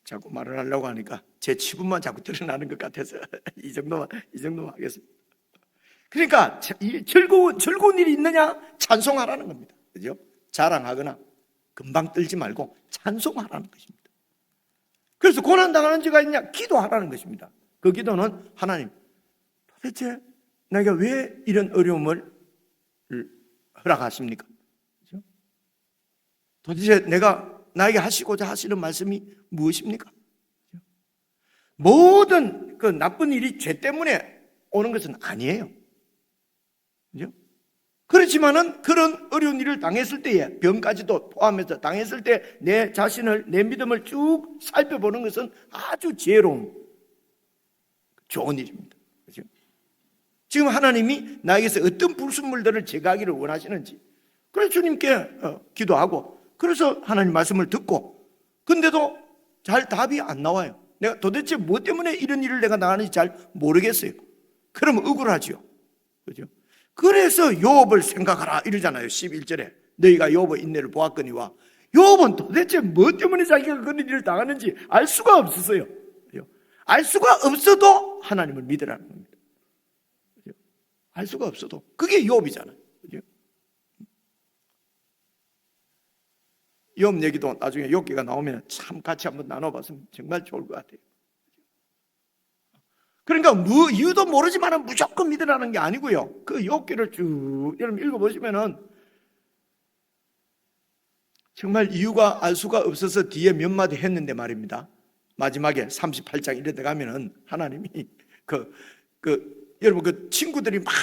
자꾸 말을 하려고 하니까 제 치분만 자꾸 드러나는 것 같아서 이 정도만 하겠습니다. 그러니까 즐거운 일이 있느냐? 찬송하라는 겁니다. 그죠? 자랑하거나 금방 떨지 말고 찬송하라는 것입니다. 그래서 고난당하는 자가 있냐? 기도하라는 것입니다. 그 기도는, 하나님, 도대체 내가 왜 이런 어려움을 허락하십니까? 그죠? 도대체 나에게 하시고자 하시는 말씀이 무엇입니까? 그죠? 모든 그 나쁜 일이 죄 때문에 오는 것은 아니에요. 그죠? 그렇지만은 그런 어려운 일을 당했을 때에, 병까지도 포함해서 당했을 때 내 자신을, 내 믿음을 쭉 살펴보는 것은 아주 지혜로운 좋은 일입니다. 그죠? 지금 하나님이 나에게서 어떤 불순물들을 제거하기를 원하시는지, 그래서 주님께 기도하고, 그래서 하나님 말씀을 듣고, 근데도 잘 답이 안 나와요. 내가 도대체 뭐 때문에 이런 일을 내가 당하는지 잘 모르겠어요. 그러면 억울하죠. 그죠? 그래서 욥을 생각하라 이러잖아요. 11절에 너희가 욥의 인내를 보았거니와. 욥은 도대체 뭐 때문에 자기가 그런 일을 당하는지 알 수가 없었어요. 알 수가 없어도 하나님을 믿으라는 겁니다. 알 수가 없어도 그게 욥이잖아요. 욥 얘기도 나중에 욥기가 나오면 참 같이 한번 나눠봤으면 정말 좋을 것 같아요. 그러니까 이유도 모르지만 무조건 믿으라는 게 아니고요. 그 욥기를 쭉 여러분 읽어보시면은 정말 이유가 알 수가 없어서 뒤에 몇 마디 했는데 말입니다. 마지막에 38장 이래 들어가면은 하나님이 여러분 그 친구들이 막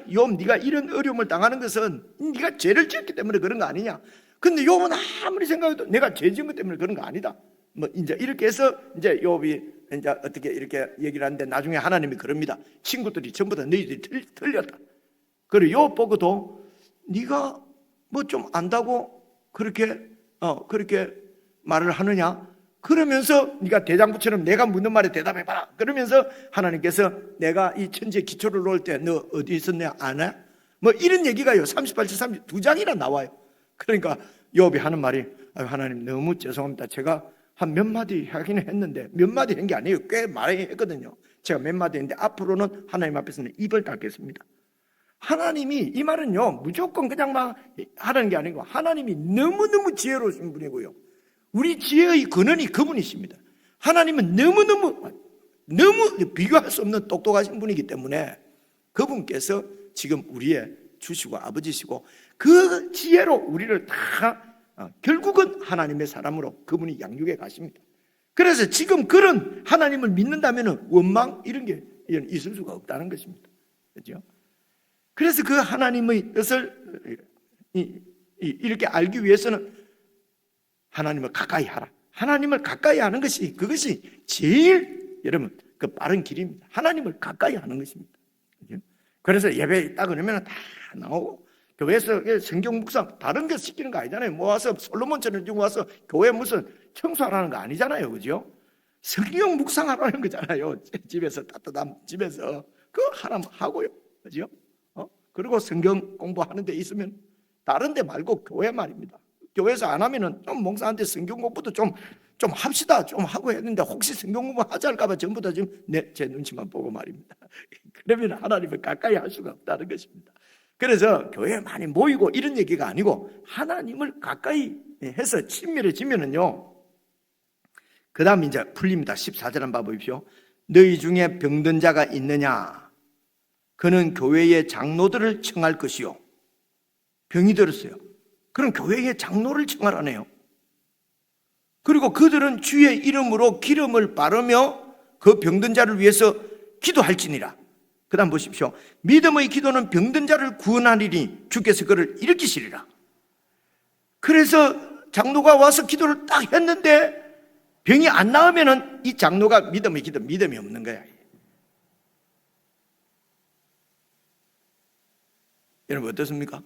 욥 네가 이런 어려움을 당하는 것은 네가 죄를 지었기 때문에 그런 거 아니냐. 근데 욥은 아무리 생각해도 내가 죄 지은 것 때문에 그런 거 아니다. 뭐 이제 이렇게 해서 이제 욥이 이제 어떻게 이렇게 얘기를 하는데 나중에 하나님이 그럽니다. 친구들이 전부 다 너희들이 틀렸다. 그리고 욥 보고도 네가 뭐 좀 안다고 그렇게 말을 하느냐? 그러면서 네가 대장부처럼 내가 묻는 말에 대답해봐라. 그러면서 하나님께서 내가 이 천지에 기초를 놓을 때 너 어디 있었냐 아냐? 뭐 이런 얘기가요 38절 32장이나 나와요. 그러니까 욥이 하는 말이 하나님 너무 죄송합니다. 제가 한 몇 마디 하긴 했는데 몇 마디 한 게 아니에요. 꽤 많이 했거든요. 제가 몇 마디 했는데 앞으로는 하나님 앞에서는 입을 닫겠습니다. 하나님이 이 말은요 무조건 그냥 막 하라는 게 아니고 하나님이 너무너무 지혜로우신 분이고요. 우리 지혜의 근원이 그분이십니다. 하나님은 너무 비교할 수 없는 똑똑하신 분이기 때문에 그분께서 지금 우리의 주시고 아버지시고 그 지혜로 우리를 다 결국은 하나님의 사람으로 그분이 양육해 가십니다. 그래서 지금 그런 하나님을 믿는다면 원망 이런 게 있을 수가 없다는 것입니다. 그렇죠? 그래서 그 하나님의 뜻을 이렇게 알기 위해서는 하나님을 가까이 하라. 하나님을 가까이 하는 것이 그것이 제일 여러분 그 빠른 길입니다. 하나님을 가까이 하는 것입니다. 그렇죠? 그래서 예배 딱 그러면 다 나오고 교회에서 성경 묵상 다른 거 시키는 거 아니잖아요. 모아서 솔로몬처럼 지금 와서 교회 무슨 청소하라는 거 아니잖아요. 그죠? 성경 묵상하라는 거잖아요. 집에서 따뜻한 집에서 그거 하나 하고요. 그죠? 그리고 성경 공부하는 데 있으면 다른 데 말고 교회 말입니다. 교회에서 안 하면은 좀 목사한테 성경 공부도 좀 합시다 좀 하고 했는데 혹시 성경 공부 하지 않을까 봐 전부 다 지금 제 눈치만 보고 말입니다. 그러면 하나님을 가까이 할 수가 없다는 것입니다. 그래서 교회에 많이 모이고 이런 얘기가 아니고 하나님을 가까이 해서 친밀해지면은요 그 다음 이제 풀립니다. 14절 한번 봐보십시오. 너희 중에 병든 자가 있느냐 그는 교회의 장로들을 청할 것이요. 병이 들었어요. 그럼 교회의 장로를 청하라네요. 그리고 그들은 주의 이름으로 기름을 바르며 그 병든 자를 위해서 기도할지니라. 그 다음 보십시오. 믿음의 기도는 병든 자를 구원하리니 주께서 그를 일으키시리라. 그래서 장로가 와서 기도를 딱 했는데 병이 안 나으면은 이 장로가 믿음이 없는 거야. 여러분 어떻습니까?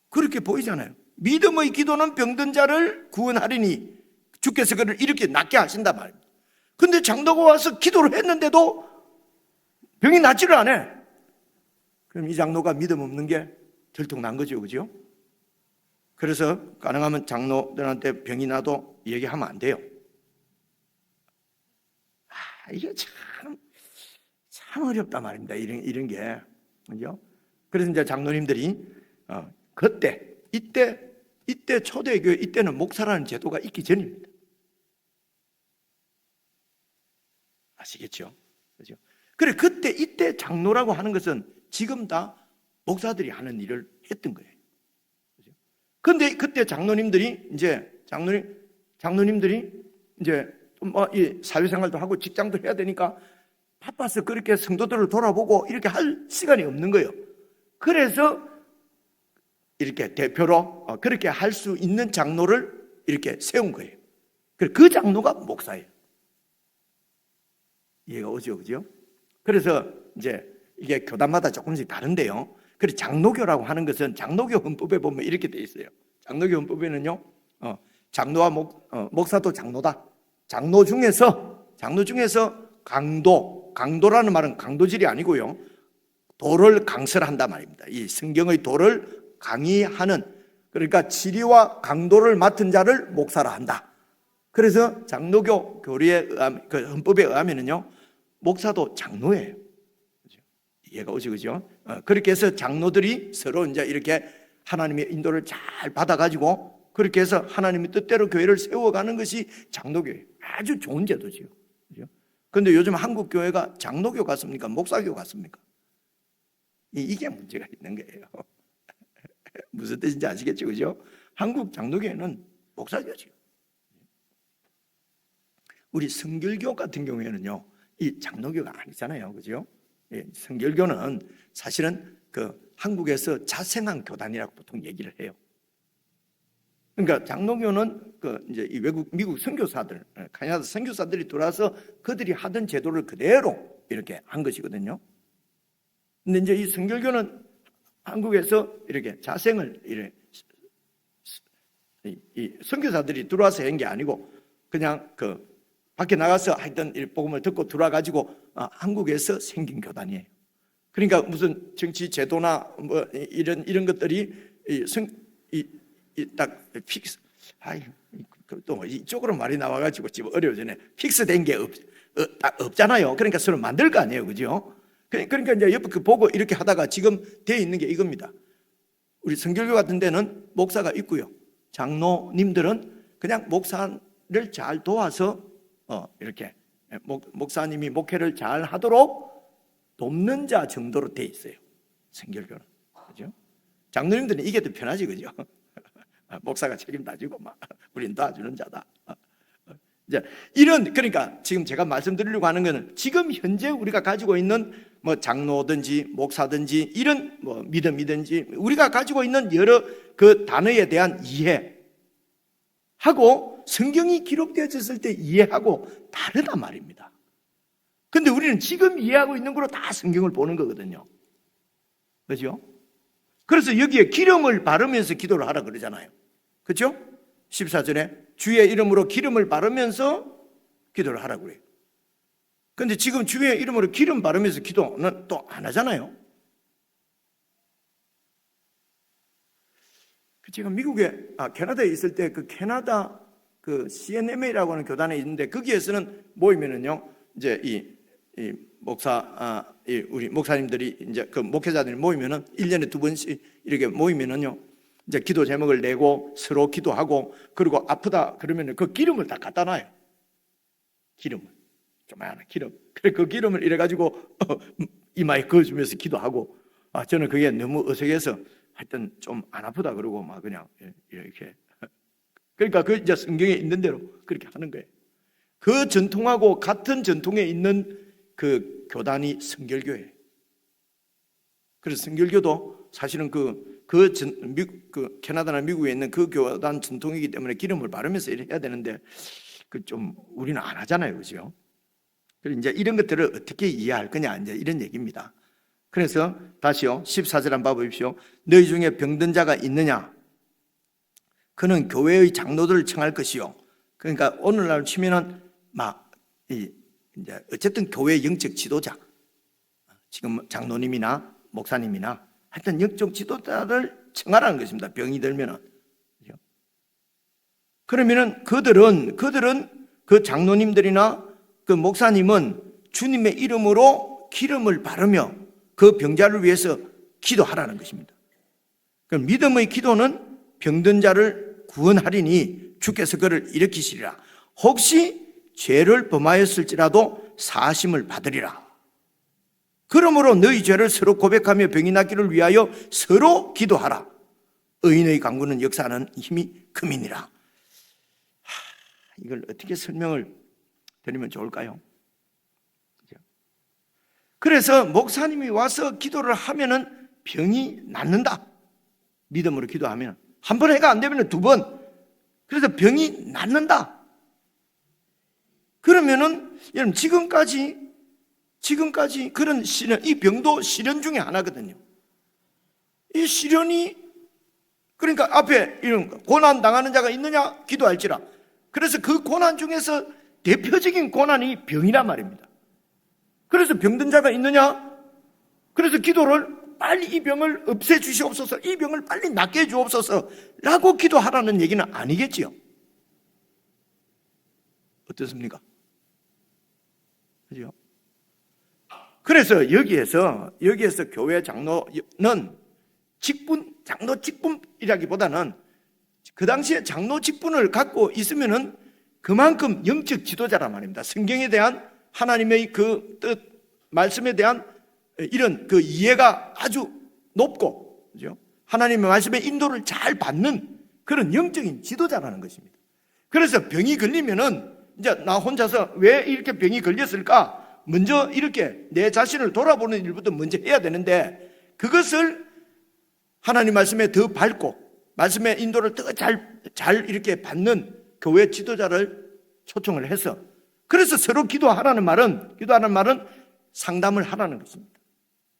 그렇게 보이잖아요. 믿음의 기도는 병든 자를 구원하리니 주께서 그를 이렇게 낫게 하신단 말입니다. 근데 장로가 와서 기도를 했는데도 병이 낫지를 않아. 그럼 이 장로가 믿음 없는 게 들통난 거죠. 그죠? 그래서 가능하면 장로들한테 병이 나도 얘기하면 안 돼요. 이게 참 어렵단 말입니다. 이런 게. 그죠? 그래서 이제 장로님들이 이때 초대교회 이때는 목사라는 제도가 있기 전입니다. 아시겠죠? 그죠? 그래 이때 장로라고 하는 것은 지금 다 목사들이 하는 일을 했던 거예요. 그죠? 근데 그때 장로님들이 이제 이 사회생활도 하고 직장도 해야 되니까 바빠서 그렇게 성도들을 돌아보고 이렇게 할 시간이 없는 거예요. 그래서 이렇게 대표로 그렇게 할 수 있는 장로를 이렇게 세운 거예요. 그 장로가 목사예요. 이해가 오죠, 그죠? 그래서 이제 이게 교단마다 조금씩 다른데요. 그래서 장로교라고 하는 것은 장로교 헌법에 보면 이렇게 돼 있어요. 장로교 헌법에는요, 장로와 목사도 장로다. 장로 중에서 강도라는 말은 강도질이 아니고요. 도를 강설한다 말입니다. 이 성경의 도를 강의하는, 그러니까 지리와 강도를 맡은 자를 목사라 한다. 그래서 장로교 교리에 그 헌법에 의하면은요, 목사도 장로예요. 이해가 오죠, 그죠? 그렇게 해서 장로들이 서로 이제 이렇게 하나님의 인도를 잘 받아가지고 그렇게 해서 하나님의 뜻대로 교회를 세워가는 것이 장로교회. 아주 좋은 제도지요. 그런데 요즘 한국 교회가 장로교 같습니까? 목사교 같습니까? 이게 문제가 있는 거예요. 무슨 뜻인지 아시겠죠? 그죠? 한국 장로교회는 목사교지요. 우리 성결교 같은 경우에는요, 이 장로교가 아니잖아요. 그죠? 예, 성결교는 사실은 그 한국에서 자생한 교단이라고 보통 얘기를 해요. 그러니까 장로교는 그 이제 이 미국 선교사들, 캐나다 선교사들이 들어와서 그들이 하던 제도를 그대로 이렇게 한 것이거든요. 근데 이제 이 성결교는 한국에서 이렇게 자생을 이렇게 이 선교사들이 들어와서 한 게 아니고 그냥 그 밖에 나가서 하여튼 이 복음을 듣고 들어와가지고 한국에서 생긴 교단이에요. 그러니까 무슨 정치 제도나 뭐 이런 것들이 딱 픽스, 또 이쪽으로 말이 나와가지고 지금 어려워지네. 픽스된 게 없잖아요. 그러니까 서로 만들 거 아니에요, 그죠? 그러니까 이제 옆에 보고 이렇게 하다가 지금 돼 있는 게 이겁니다. 우리 성결교 같은 데는 목사가 있고요. 장로님들은 그냥 목사를 잘 도와서 이렇게 목사님이 목회를 잘 하도록 돕는 자 정도로 돼 있어요. 성결교는, 그죠? 장로님들은 이게 더 편하지, 그죠? 목사가 책임 다 지고 막 우린 도와주는 자다. 이제 그러니까 지금 제가 말씀드리려고 하는 거는 지금 현재 우리가 가지고 있는 뭐 장로든지 목사든지 이런 뭐 믿음이든지 우리가 가지고 있는 여러 그 단어에 대한 이해하고 성경이 기록되어졌을 때 이해하고 다르단 말입니다. 근데 우리는 지금 이해하고 있는 거로 다 성경을 보는 거거든요. 그렇죠? 그래서 여기에 기름을 바르면서 기도를 하라 그러잖아요. 그렇죠? 14절에 주의 이름으로 기름을 바르면서 기도를 하라고 그래요. 그런데 지금 주의 이름으로 기름 바르면서 기도는 또 안 하잖아요. 제가 미국에 캐나다에 있을 때 그 캐나다 그 CNMA라고 하는 교단에 있는데 거기에서는 모이면은요 이제 이 목사 우리 목사님들이 이제 그 목회자들이 모이면은 1년에 2번씩 이렇게 모이면은요 이제 기도 제목을 내고 서로 기도하고 그리고 아프다 그러면은 그 기름을 다 갖다 놔요. 기름을 조그마한 기름. 그래 그 기름을 이래 가지고 이마에 그어주면서 기도하고 저는 그게 너무 어색해서 하여튼 좀 안 아프다 그러고 막 그냥 이렇게 그러니까 그 이제 성경에 있는 대로 그렇게 하는 거예요. 그 전통하고 같은 전통에 있는 그 교단이 성결교예요. 그래서 성결교도 사실은 그 캐나다나 미국에 있는 그 교단 전통이기 때문에 기름을 바르면서 해야 되는데 그 좀 우리는 안 하잖아요, 그죠? 그래서 이제 이런 것들을 어떻게 이해할 거냐 이제 이런 얘기입니다. 그래서 다시요 14절 한번 봐보십시오. 너희 중에 병든 자가 있느냐? 그는 교회의 장로들을 청할 것이요. 그러니까 오늘날 치면은 이제 어쨌든 교회 영적 지도자, 지금 장로님이나 목사님이나 하여튼 영적 지도자를 청하라는 것입니다. 병이 들면은. 그러면은 그들은 그 장로님들이나 그 목사님은 주님의 이름으로 기름을 바르며 그 병자를 위해서 기도하라는 것입니다. 그럼 믿음의 기도는 병든 자를 구원하리니 주께서 그를 일으키시리라. 혹시 죄를 범하였을지라도 사하심을 받으리라. 그러므로 너희 죄를 서로 고백하며 병이 낫기를 위하여 서로 기도하라. 의인의 간구는 역사하는 힘이 금이니라. 이걸 어떻게 설명을 드리면 좋을까요? 그래서 목사님이 와서 기도를 하면은 병이 낫는다. 믿음으로 기도하면 한 번 해가 안 되면 2번. 그래서 병이 낫는다. 그러면은 여러분 지금까지 그런 시련, 이 병도 시련 중에 하나거든요. 이 시련이 그러니까 앞에 이런 고난 당하는 자가 있느냐 기도할지라. 그래서 그 고난 중에서 대표적인 고난이 병이란 말입니다. 그래서 병든 자가 있느냐? 그래서 기도를 빨리 이 병을 없애주시옵소서, 이 병을 빨리 낫게 해주옵소서 라고 기도하라는 얘기는 아니겠지요. 어떻습니까? 그죠? 그래서 여기에서 교회 장로는 장로 직분이라기보다는 그 당시에 장로 직분을 갖고 있으면은 그만큼 영적 지도자란 말입니다. 성경에 대한 하나님의 그 뜻, 말씀에 대한 이런 그 이해가 아주 높고, 그죠? 하나님의 말씀의 인도를 잘 받는 그런 영적인 지도자라는 것입니다. 그래서 병이 걸리면은 이제 나 혼자서 왜 이렇게 병이 걸렸을까? 먼저 이렇게 내 자신을 돌아보는 일부터 먼저 해야 되는데, 그것을 하나님 말씀에 더 밝고 말씀의 인도를 더 잘 이렇게 받는 교회 지도자를 초청을 해서, 그래서 서로 기도하라는 말은 상담을 하라는 것입니다.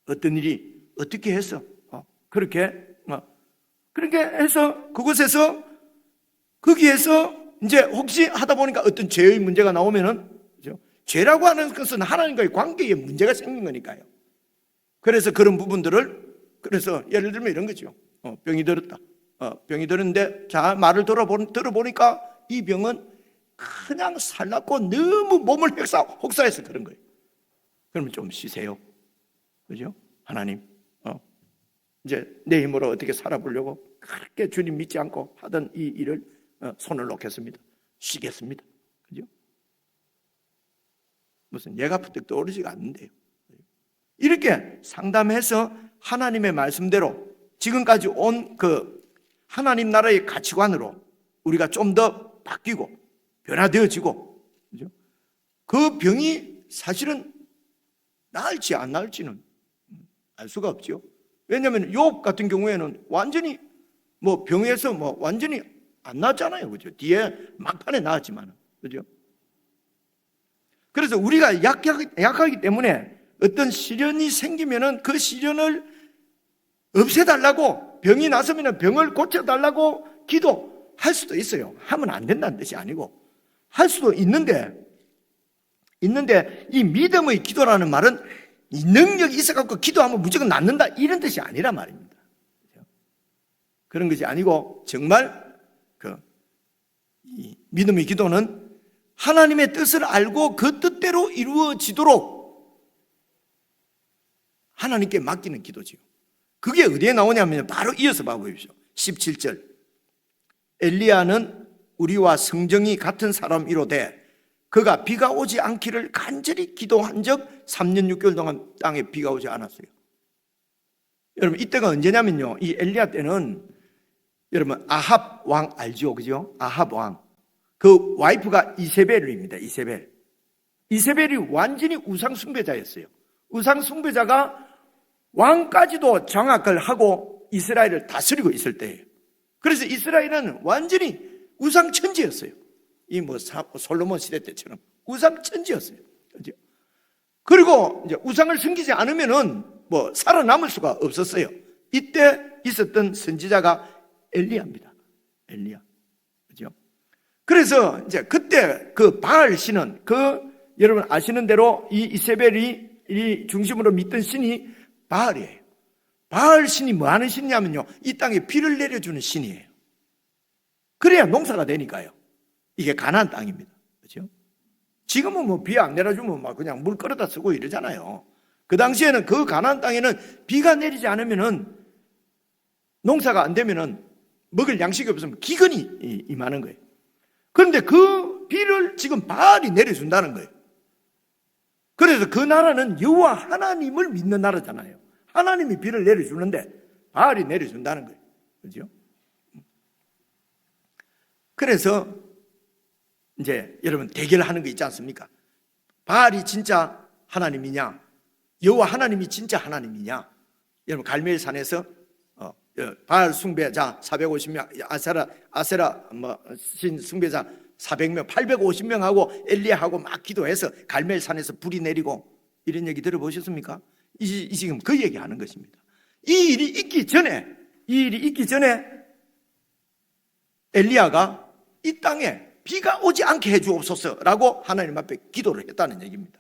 어떤 일이 어떻게 해서 그렇게 해서 그곳에서 거기에서 이제 혹시 하다 보니까 어떤 죄의 문제가 나오면은, 그죠? 죄라고 하는 것은 하나님과의 관계에 문제가 생긴 거니까요. 그래서 그런 부분들을, 그래서 예를 들면 이런 거죠. 병이 들었다. 병이 들었는데 자 말을 들어보니까 이 병은 그냥 살났고 너무 몸을 혹사해서 그런 거예요. 그러면 좀 쉬세요. 그죠? 하나님, 이제 내 힘으로 어떻게 살아보려고 그렇게 주님 믿지 않고 하던 이 일을 손을 놓겠습니다. 쉬겠습니다. 그죠? 무슨 예가 부쩍 떠오르지가 않는데요. 이렇게 상담해서 하나님의 말씀대로 지금까지 온 그 하나님 나라의 가치관으로 우리가 좀 더 바뀌고 변화되어지고, 그죠? 그 병이 사실은 나을지 안 나을지는 알 수가 없죠. 왜냐하면 욥 같은 경우에는 완전히 병에서 완전히 안 나았잖아요. 그죠? 뒤에 막판에 나았지만, 그죠? 그래서 우리가 약하기 때문에 어떤 시련이 생기면은 그 시련을 없애달라고, 병이 났으면 병을 고쳐달라고 기도할 수도 있어요. 하면 안 된다는 뜻이 아니고 할 수도 있는데 이 믿음의 기도라는 말은 이 능력이 있어갖고 기도하면 무조건 낫는다 이런 뜻이 아니란 말입니다. 그런 것이 아니고 정말 이 믿음의 기도는 하나님의 뜻을 알고 그 뜻대로 이루어지도록 하나님께 맡기는 기도지요. 그게 어디에 나오냐면 바로 이어서 봐보십시오. 17절. 엘리야는 우리와 성정이 같은 사람이로되 그가 비가 오지 않기를 간절히 기도한 적 3년 6개월 동안 땅에 비가 오지 않았어요. 여러분 이때가 언제냐면요, 이 엘리야 때는 여러분 아합 왕 알죠? 그죠? 아합 왕. 그 와이프가 이세벨입니다. 이세벨이 완전히 우상 숭배자였어요. 우상 숭배자가 왕까지도 장악을 하고 이스라엘을 다스리고 있을 때예요. 그래서 이스라엘은 완전히 우상 천지였어요. 이 솔로몬 시대 때처럼 우상 천지였어요. 그죠? 그리고 이제 우상을 섬기지 않으면은 살아남을 수가 없었어요. 이때 있었던 선지자가 엘리야입니다. 엘리야. 그죠? 그래서 이제 그때 그 바알 신은 여러분 아시는 대로 이 이세벨이 이 중심으로 믿던 신이 바알이에요. 바알 신이 뭐 하는 신이냐면요, 이 땅에 비를 내려주는 신이에요. 그래야 농사가 되니까요. 이게 가나안 땅입니다. 그렇죠? 지금은 비 안 내려주면 그냥 물 끌어다 쓰고 이러잖아요. 그 당시에는 그 가나안 땅에는 비가 내리지 않으면은 농사가 안 되면은 먹을 양식이 없으면 기근이 임하는 거예요. 그런데 그 비를 지금 바알이 내려준다는 거예요. 그래서 그 나라는 여호와 하나님을 믿는 나라잖아요. 하나님이 비를 내려주는데 바알이 내려준다는 거예요. 그죠? 그래서 이제 여러분 대결하는 거 있지 않습니까? 바알이 진짜 하나님이냐, 여호와 하나님이 진짜 하나님이냐. 여러분 갈멜산에서 바알 숭배자 450명, 아세라 신 숭배자 400명, 850명하고 엘리야하고 막 기도해서 갈멜산에서 불이 내리고 이런 얘기 들어보셨습니까? 이 지금 그 얘기하는 것입니다. 이 일이 있기 전에 엘리야가 이 땅에 비가 오지 않게 해주옵소서라고 하나님 앞에 기도를 했다는 얘기입니다.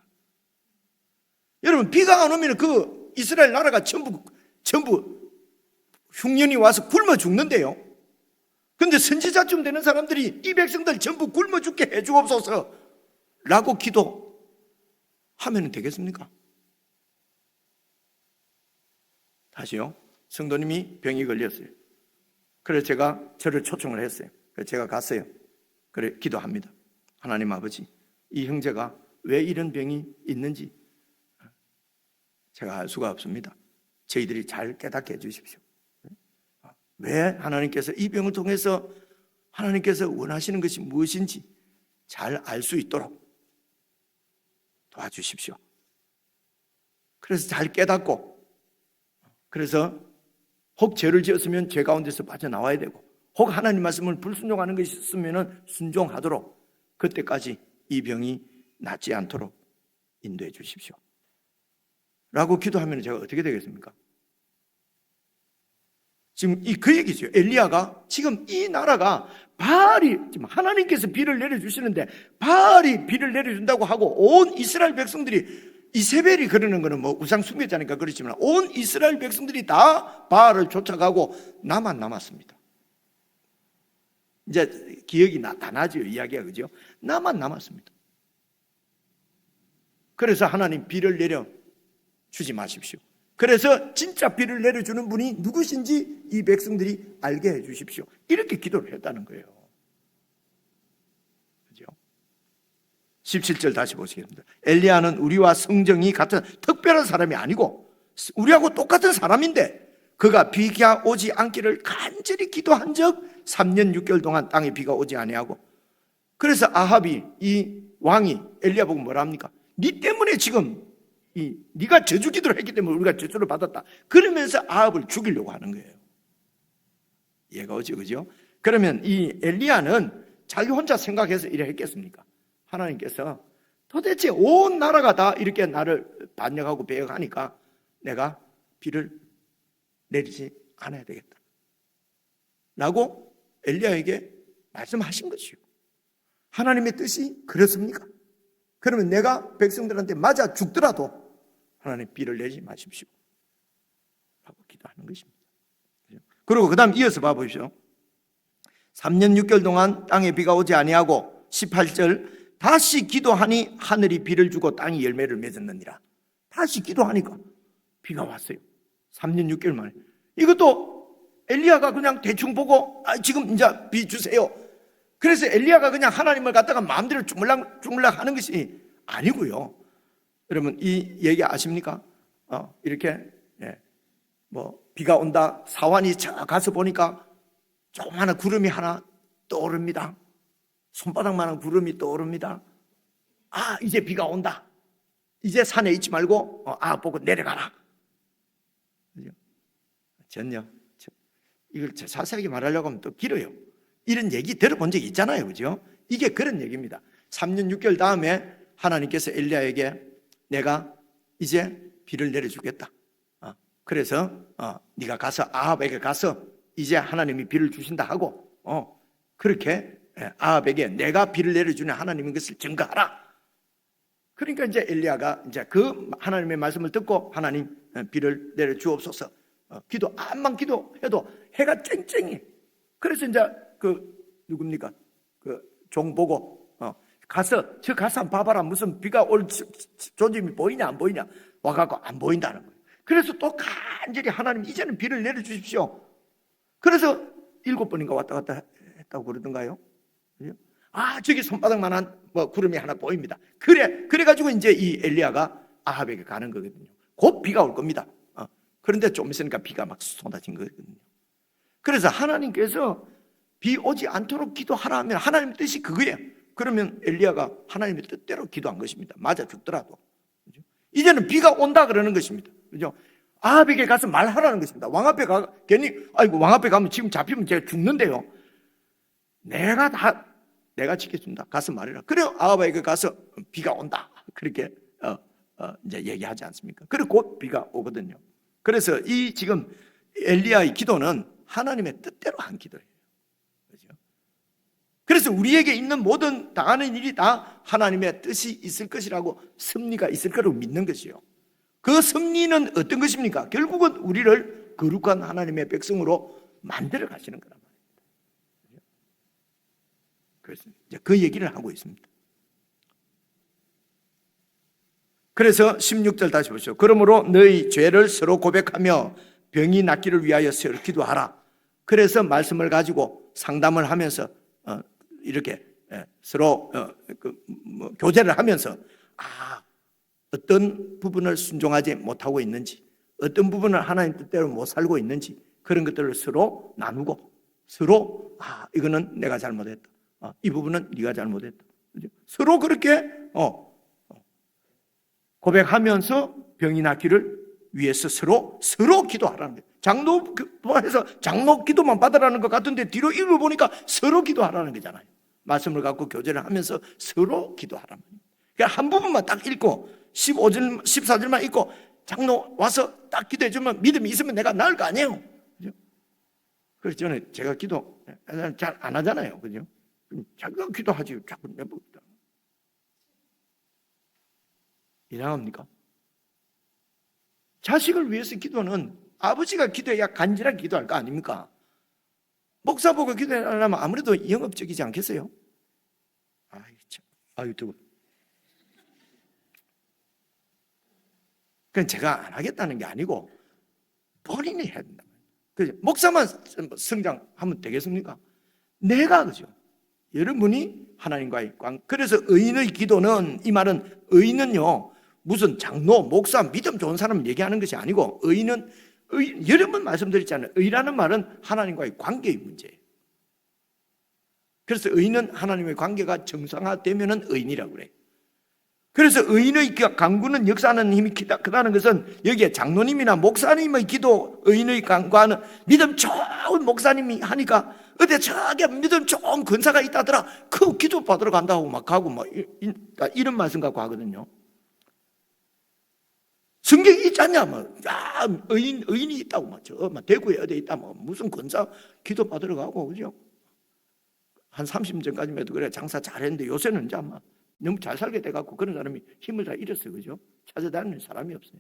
여러분 비가 안 오면 그 이스라엘 나라가 전부 흉년이 와서 굶어 죽는데요. 그런데 선지자쯤 되는 사람들이 이 백성들 전부 굶어 죽게 해주옵소서 라고 기도하면 되겠습니까? 다시요. 성도님이 병이 걸렸어요. 그래서 제가 저를 초청을 했어요. 그래서 제가 갔어요. 그래 기도합니다. 하나님 아버지, 이 형제가 왜 이런 병이 있는지 제가 알 수가 없습니다. 저희들이 잘 깨닫게 해주십시오. 왜 하나님께서 이 병을 통해서 하나님께서 원하시는 것이 무엇인지 잘 알 수 있도록 도와주십시오. 그래서 잘 깨닫고, 그래서 혹 죄를 지었으면 죄 가운데서 빠져나와야 되고, 혹 하나님 말씀을 불순종하는 것이 있으면 순종하도록 그때까지 이 병이 낫지 않도록 인도해 주십시오 라고 기도하면 제가 어떻게 되겠습니까? 지금 그 얘기죠. 엘리야가 지금 이 나라가 바알이, 지금 하나님께서 비를 내려주시는데 바알이 비를 내려준다고 하고 온 이스라엘 백성들이, 이세벨이 그러는 거는 뭐 우상 숭배자니까 그렇지만 온 이스라엘 백성들이 다 바알을 쫓아가고 나만 남았습니다. 이제 기억이 다 나죠, 이야기가. 그죠? 나만 남았습니다. 그래서 하나님 비를 내려 주지 마십시오. 그래서 진짜 비를 내려주는 분이 누구신지 이 백성들이 알게 해 주십시오. 이렇게 기도를 했다는 거예요. 그죠? 17절 다시 보시겠습니다. 엘리야는 우리와 성정이 같은 특별한 사람이 아니고 우리하고 똑같은 사람인데 그가 비가 오지 않기를 간절히 기도한 적 3년 6개월 동안 땅에 비가 오지 아니하고, 그래서 아합이, 이 왕이 엘리야 보고 뭐라 합니까? 네 때문에 지금 네가 저주 기도를 했기 때문에 우리가 저주를 받았다. 그러면서 아합을 죽이려고 하는 거예요. 이해가 오죠, 그죠? 그러면 이 엘리야는 자기 혼자 생각해서 이래 했겠습니까? 하나님께서 도대체 온 나라가 다 이렇게 나를 반역하고 배역하니까 내가 비를 내리지 않아야 되겠다 라고 엘리야에게 말씀하신 것이요. 하나님의 뜻이 그렇습니까? 그러면 내가 백성들한테 맞아 죽더라도 하나님 비를 내리지 마십시오 라고 기도하는 것입니다. 그리고 그 다음 이어서 봐보십시오. 3년 6개월 동안 땅에 비가 오지 아니하고 18절 다시 기도하니 하늘이 비를 주고 땅이 열매를 맺었느니라. 다시 기도하니까 비가 왔어요. 3년 6개월 만에. 이것도 엘리야가 그냥 대충 보고 지금 이제 비 주세요. 그래서 엘리야가 그냥 하나님을 갖다가 마음대로 주물락 하는 것이 아니고요. 여러분 이 얘기 아십니까? 이렇게 뭐 비가 온다. 사완이 가서 보니까 조그마한 구름이 하나 떠오릅니다. 손바닥만한 구름이 떠오릅니다. 이제 비가 온다. 이제 산에 있지 말고 보고 내려가라. 전요. 이걸 자세하게 말하려고 하면 또 길어요. 이런 얘기 들어본 적이 있잖아요, 그죠? 이게 그런 얘기입니다. 3년 6개월 다음에 하나님께서 엘리야에게 내가 이제 비를 내려주겠다. 그래서 네가 가서 아합에게 가서 이제 하나님이 비를 주신다 하고 그렇게 아합에게 내가 비를 내려주는 하나님인 것을 증거하라. 그러니까 이제 엘리야가 이제 그 하나님의 말씀을 듣고 하나님 비를 내려 주옵소서. 기도 암만 기도해도 해가 쨍쨍해. 그래서 이제 누굽니까? 종 보고 가서 저 가서 한번 봐봐라. 무슨 비가 올 조짐이 보이냐 안 보이냐. 와갖고 안 보인다는 거예요. 그래서 또 간절히 하나님 이제는 비를 내려주십시오. 그래서 7번인가 왔다 갔다 했다고 그러던가요? 저기 손바닥만한 구름이 하나 보입니다. 그래가지고 이제 이 엘리야가 아합에게 가는 거거든요. 곧 비가 올 겁니다. 그런데 좀 있으니까 비가 막 쏟아진 거거든요. 그래서 하나님께서 비 오지 않도록 기도하라 하면 하나님의 뜻이 그거예요. 그러면 엘리야가 하나님의 뜻대로 기도한 것입니다. 맞아 죽더라도. 그죠? 이제는 비가 온다 그러는 것입니다. 그죠? 아합에게 가서 말하라는 것입니다. 왕 앞에 괜히 왕 앞에 가면 지금 잡히면 제가 죽는데요. 내가 지켜준다. 가서 말해라. 그래요. 아합에게 가서 비가 온다. 그렇게 이제 얘기하지 않습니까? 그리고 곧 비가 오거든요. 그래서 이 지금 엘리야의 기도는 하나님의 뜻대로 한 기도예요. 그렇죠? 그래서 우리에게 있는 모든 당하는 일이 다 하나님의 뜻이 있을 것이라고, 섭리가 있을 거라고 믿는 것이요. 그 섭리는 어떤 것입니까? 결국은 우리를 거룩한 하나님의 백성으로 만들어 가시는 거란 말입니다. 그래서 이제 그 얘기를 하고 있습니다. 그래서 16절 다시 보시죠. 그러므로 너희 죄를 서로 고백하며 병이 낫기를 위하여 서로 기도하라. 그래서 말씀을 가지고 상담을 하면서 이렇게 서로 교제를 하면서 어떤 부분을 순종하지 못하고 있는지, 어떤 부분을 하나님 뜻대로 못 살고 있는지, 그런 것들을 서로 나누고 서로 이거는 내가 잘못했다, 이 부분은 네가 잘못했다, 서로 그렇게 고백하면서 병이 낫기를 위해서 서로 기도하라는 거예요. 장로에서 장로 기도만 받으라는 것 같은데 뒤로 읽어보니까 서로 기도하라는 거잖아요. 말씀을 갖고 교제를 하면서 서로 기도하라는 거예요. 그러니까 한 부분만 딱 읽고 15절, 14절만 읽고 장로 와서 딱 기도해 주면 믿음이 있으면 내가 나을 거 아니에요. 그죠? 그래서 저는 제가 기도 잘 안 하잖아요. 그죠? 자기가 기도하지 자꾸 내봅니다. 이상합니까? 자식을 위해서 기도는 아버지가 기도해야 간절하게 기도할 거 아닙니까? 목사 보고 기도하려면 아무래도 영업적이지 않겠어요? 뜨거. 그건 제가 안 하겠다는 게 아니고 본인이 해야 된다. 그죠? 목사만 성장하면 되겠습니까? 내가, 그죠? 여러분이 하나님과의 관계. 그래서 의인의 기도는, 이 말은 의인은요, 무슨 장로, 목사, 믿음 좋은 사람 얘기하는 것이 아니고, 의인은 여러 번 말씀드렸잖아요. 의라는 말은 하나님과의 관계의 문제예요. 그래서 의인은 하나님의 관계가 정상화되면 의인이라고 그래요. 그래서 의인의 간구는 역사하는 힘이 크다는 것은 여기에 장로님이나 목사님의 기도, 의인의 간구하는 믿음 좋은 목사님이 하니까 어디 저기 믿음 좋은 권사가 있다더라, 그 기도 받으러 간다고 막 가고 이런 말씀 갖고 하거든요. 성경이 있지 않냐? 의인이 있다고 대구에 어디 있다 무슨 권사 기도 받으러 가고, 그죠? 한 30년 전까지만 해도 그래 장사 잘했는데 요새는 이제 아마 너무 잘 살게 돼갖고 그런 사람이 힘을 다 잃었어요. 그죠? 찾아다니는 사람이 없어요.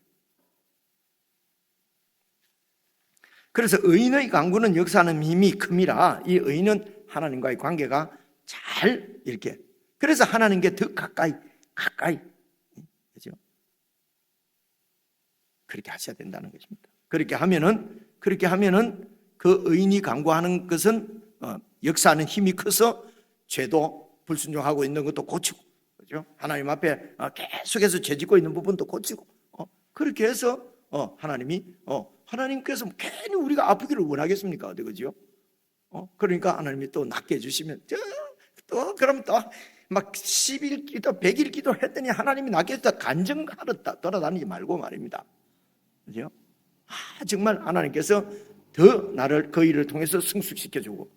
그래서 의인의 간구는 역사하는 힘이 큼이라. 이 의인은 하나님과의 관계가 잘 이렇게, 그래서 하나님께 더 가까이 그죠? 그렇게 하셔야 된다는 것입니다. 그렇게 하면은 그 의인이 간구하는 것은 역사하는 힘이 커서 죄도 불순종하고 있는 것도 고치고, 그죠? 하나님 앞에 계속해서 죄 짓고 있는 부분도 고치고, 그렇게 해서 하나님께서 괜히 우리가 아프기를 원하겠습니까? 그죠? 그러니까 하나님이 또 낫게 해주시면 그럼 또 막 10일 기도, 100일 기도 했더니 하나님이 낫게 해서 간증하러 돌아다니지 말고 말입니다. 그죠? 정말 하나님께서 더 나를 그 일을 통해서 성숙시켜주고,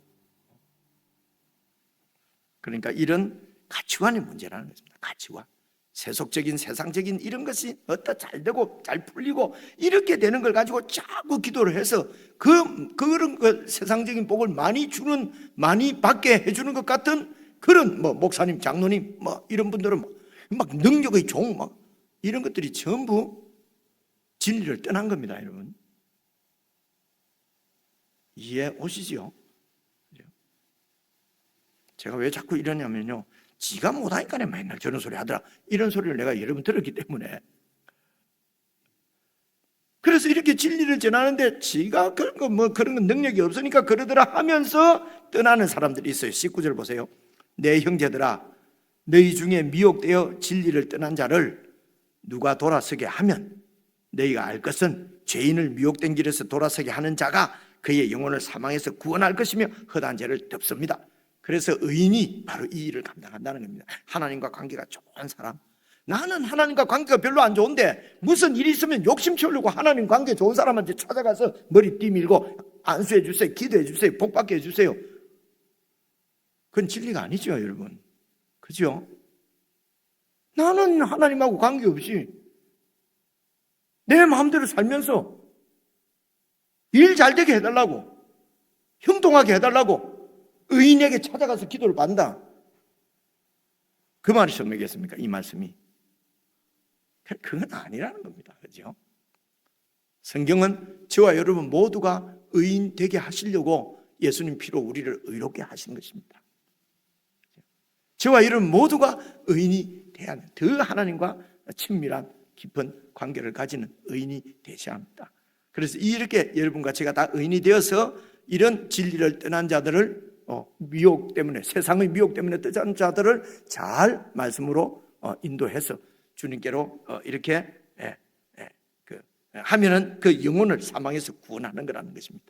그러니까 이런 가치관의 문제라는 것입니다. 가치관. 세속적인 세상적인 이런 것이 어떠 잘 되고 잘 풀리고 이렇게 되는 걸 가지고 자꾸 기도를 해서 그런 세상적인 복을 많이 받게 해주는 것 같은 그런 목사님, 장로님 이런 분들은 막 능력의 종 이런 것들이 전부 진리를 떠난 겁니다, 여러분. 이해 오시지요? 제가 왜 자꾸 이러냐면요, 지가 못하니까 맨날 저런 소리 하더라, 이런 소리를 내가 여러 번 들었기 때문에. 그래서 이렇게 진리를 전하는데 지가 그런 건 능력이 없으니까 그러더라 하면서 떠나는 사람들이 있어요. 19절 보세요. 내 형제들아, 너희 중에 미혹되어 진리를 떠난 자를 누가 돌아서게 하면 너희가 알 것은 죄인을 미혹된 길에서 돌아서게 하는 자가 그의 영혼을 사망에서 구원할 것이며 허다한 죄를 덮습니다. 그래서 의인이 바로 이 일을 감당한다는 겁니다. 하나님과 관계가 좋은 사람. 나는 하나님과 관계가 별로 안 좋은데 무슨 일이 있으면 욕심 채우려고 하나님 관계 좋은 사람한테 찾아가서 머리 띠밀고 안수해 주세요, 기도해 주세요, 복 받게 해주세요. 그건 진리가 아니죠, 여러분. 그죠? 나는 하나님하고 관계없이 내 마음대로 살면서 일 잘 되게 해달라고, 형통하게 해달라고 의인에게 찾아가서 기도를 받는다. 그 말이 성맥이겠습니까? 이 말씀이. 그건 아니라는 겁니다. 그죠? 성경은 저와 여러분 모두가 의인 되게 하시려고 예수님 피로 우리를 의롭게 하신 것입니다. 저와 여러분 모두가 의인이 돼야 합니다. 더 하나님과 친밀한 깊은 관계를 가지는 의인이 되셔야 합니다. 그래서 이렇게 여러분과 제가 다 의인이 되어서 이런 진리를 떠난 자들을 미혹 때문에, 세상의 미혹 때문에 떠난 자들을 잘 말씀으로 인도해서 주님께로 이렇게 하면은 그 영혼을 사망에서 구원하는 거라는 것입니다.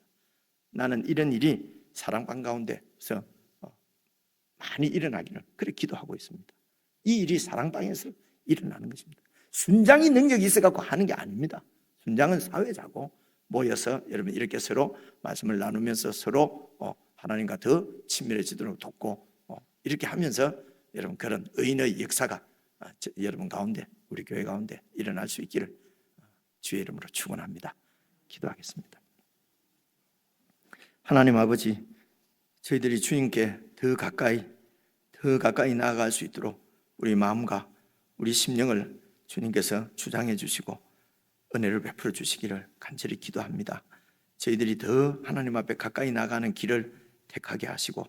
나는 이런 일이 사랑방 가운데서 많이 일어나기를 그렇게 기도하고 있습니다. 이 일이 사랑방에서 일어나는 것입니다. 순장이 능력이 있어갖고 하는 게 아닙니다. 순장은 사회자고 모여서 여러분 이렇게 서로 말씀을 나누면서 서로 하나님과 더 친밀해지도록 돕고 이렇게 하면서 여러분 그런 의인의 역사가 여러분 가운데, 우리 교회 가운데 일어날 수 있기를 주의 이름으로 축원합니다. 기도하겠습니다. 하나님 아버지, 저희들이 주님께 더 가까이 나아갈 수 있도록 우리 마음과 우리 심령을 주님께서 주장해 주시고 은혜를 베풀어 주시기를 간절히 기도합니다. 저희들이 더 하나님 앞에 가까이 나가는 길을 택하게 하시고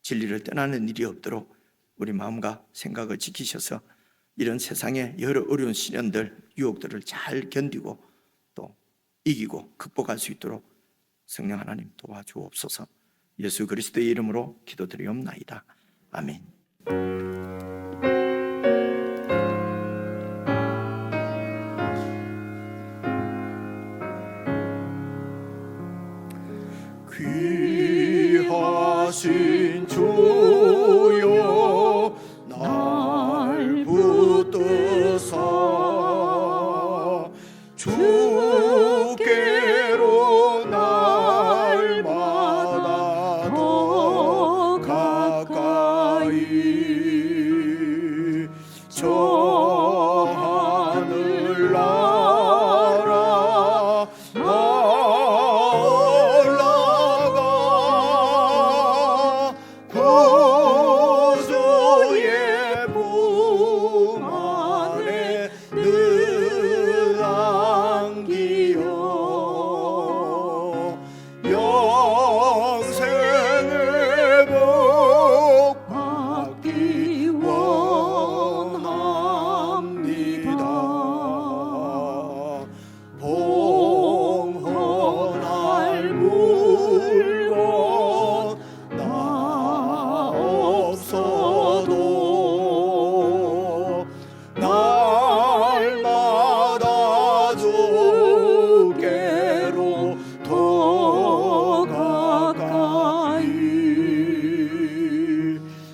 진리를 떠나는 일이 없도록 우리 마음과 생각을 지키셔서 이런 세상의 여러 어려운 시련들, 유혹들을 잘 견디고 또 이기고 극복할 수 있도록 성령 하나님 도와주옵소서. 예수 그리스도의 이름으로 기도드리옵나이다. 아멘. 귀하신 주여 날 붙드사 주께로 날마다 더 가까이 저 하늘나라 올라가 구주의 품 안에 늘 안기어 영생의 복 받기 원합니다. 봉헌할 물건 나 없어도 날마다 주께로 더 가까이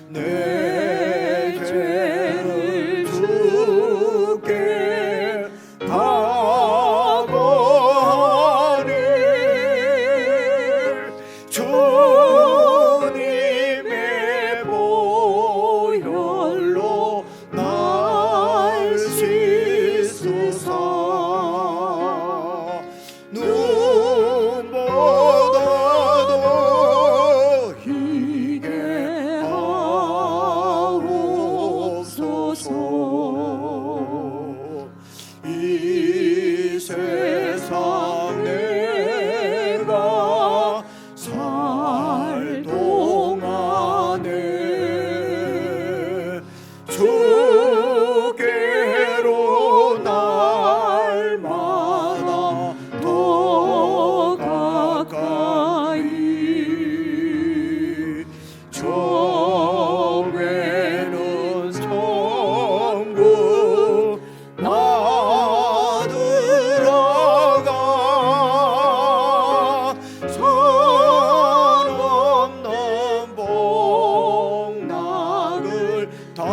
내 죄를 주께 다 고하니 주님의 보혈로 날 씻으사 눈보다도 희게 하옵소서. 이 세상 내가 살 동안에 주께로 날마다 더 가까이 저 외는 천국 나 들어가 선 없는 복락을 다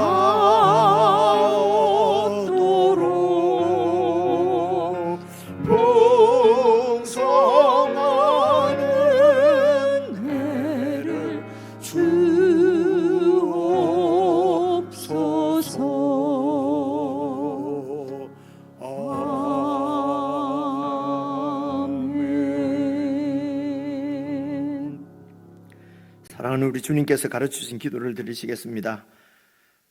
얻도록 풍성한 은혜를 주옵소서. 아멘. 사랑하는 우리 주님께서 가르치신 기도를 드리시겠습니다.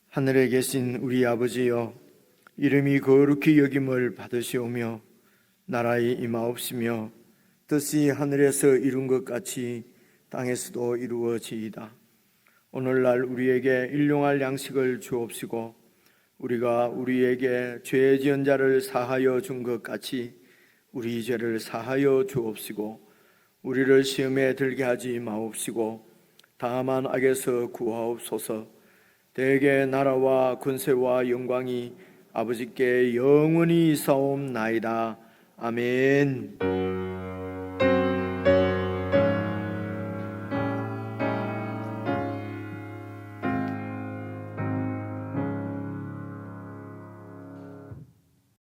하늘에 계신 우리 아버지여, 이름이 거룩히 여김을 받으시오며 나라의 임하옵시며 뜻이 하늘에서 이룬 것 같이 땅에서도 이루어지이다. 오늘날 우리에게 일용할 양식을 주옵시고 우리가 우리에게 죄 지은 자를 사하여 준 것 같이 우리 죄를 사하여 주옵시고 우리를 시험에 들게 하지 마옵시고 다만 악에서 구하옵소서. 대개 나라와 권세와 영광이 아버지께 영원히 있사옵나이다. 아멘.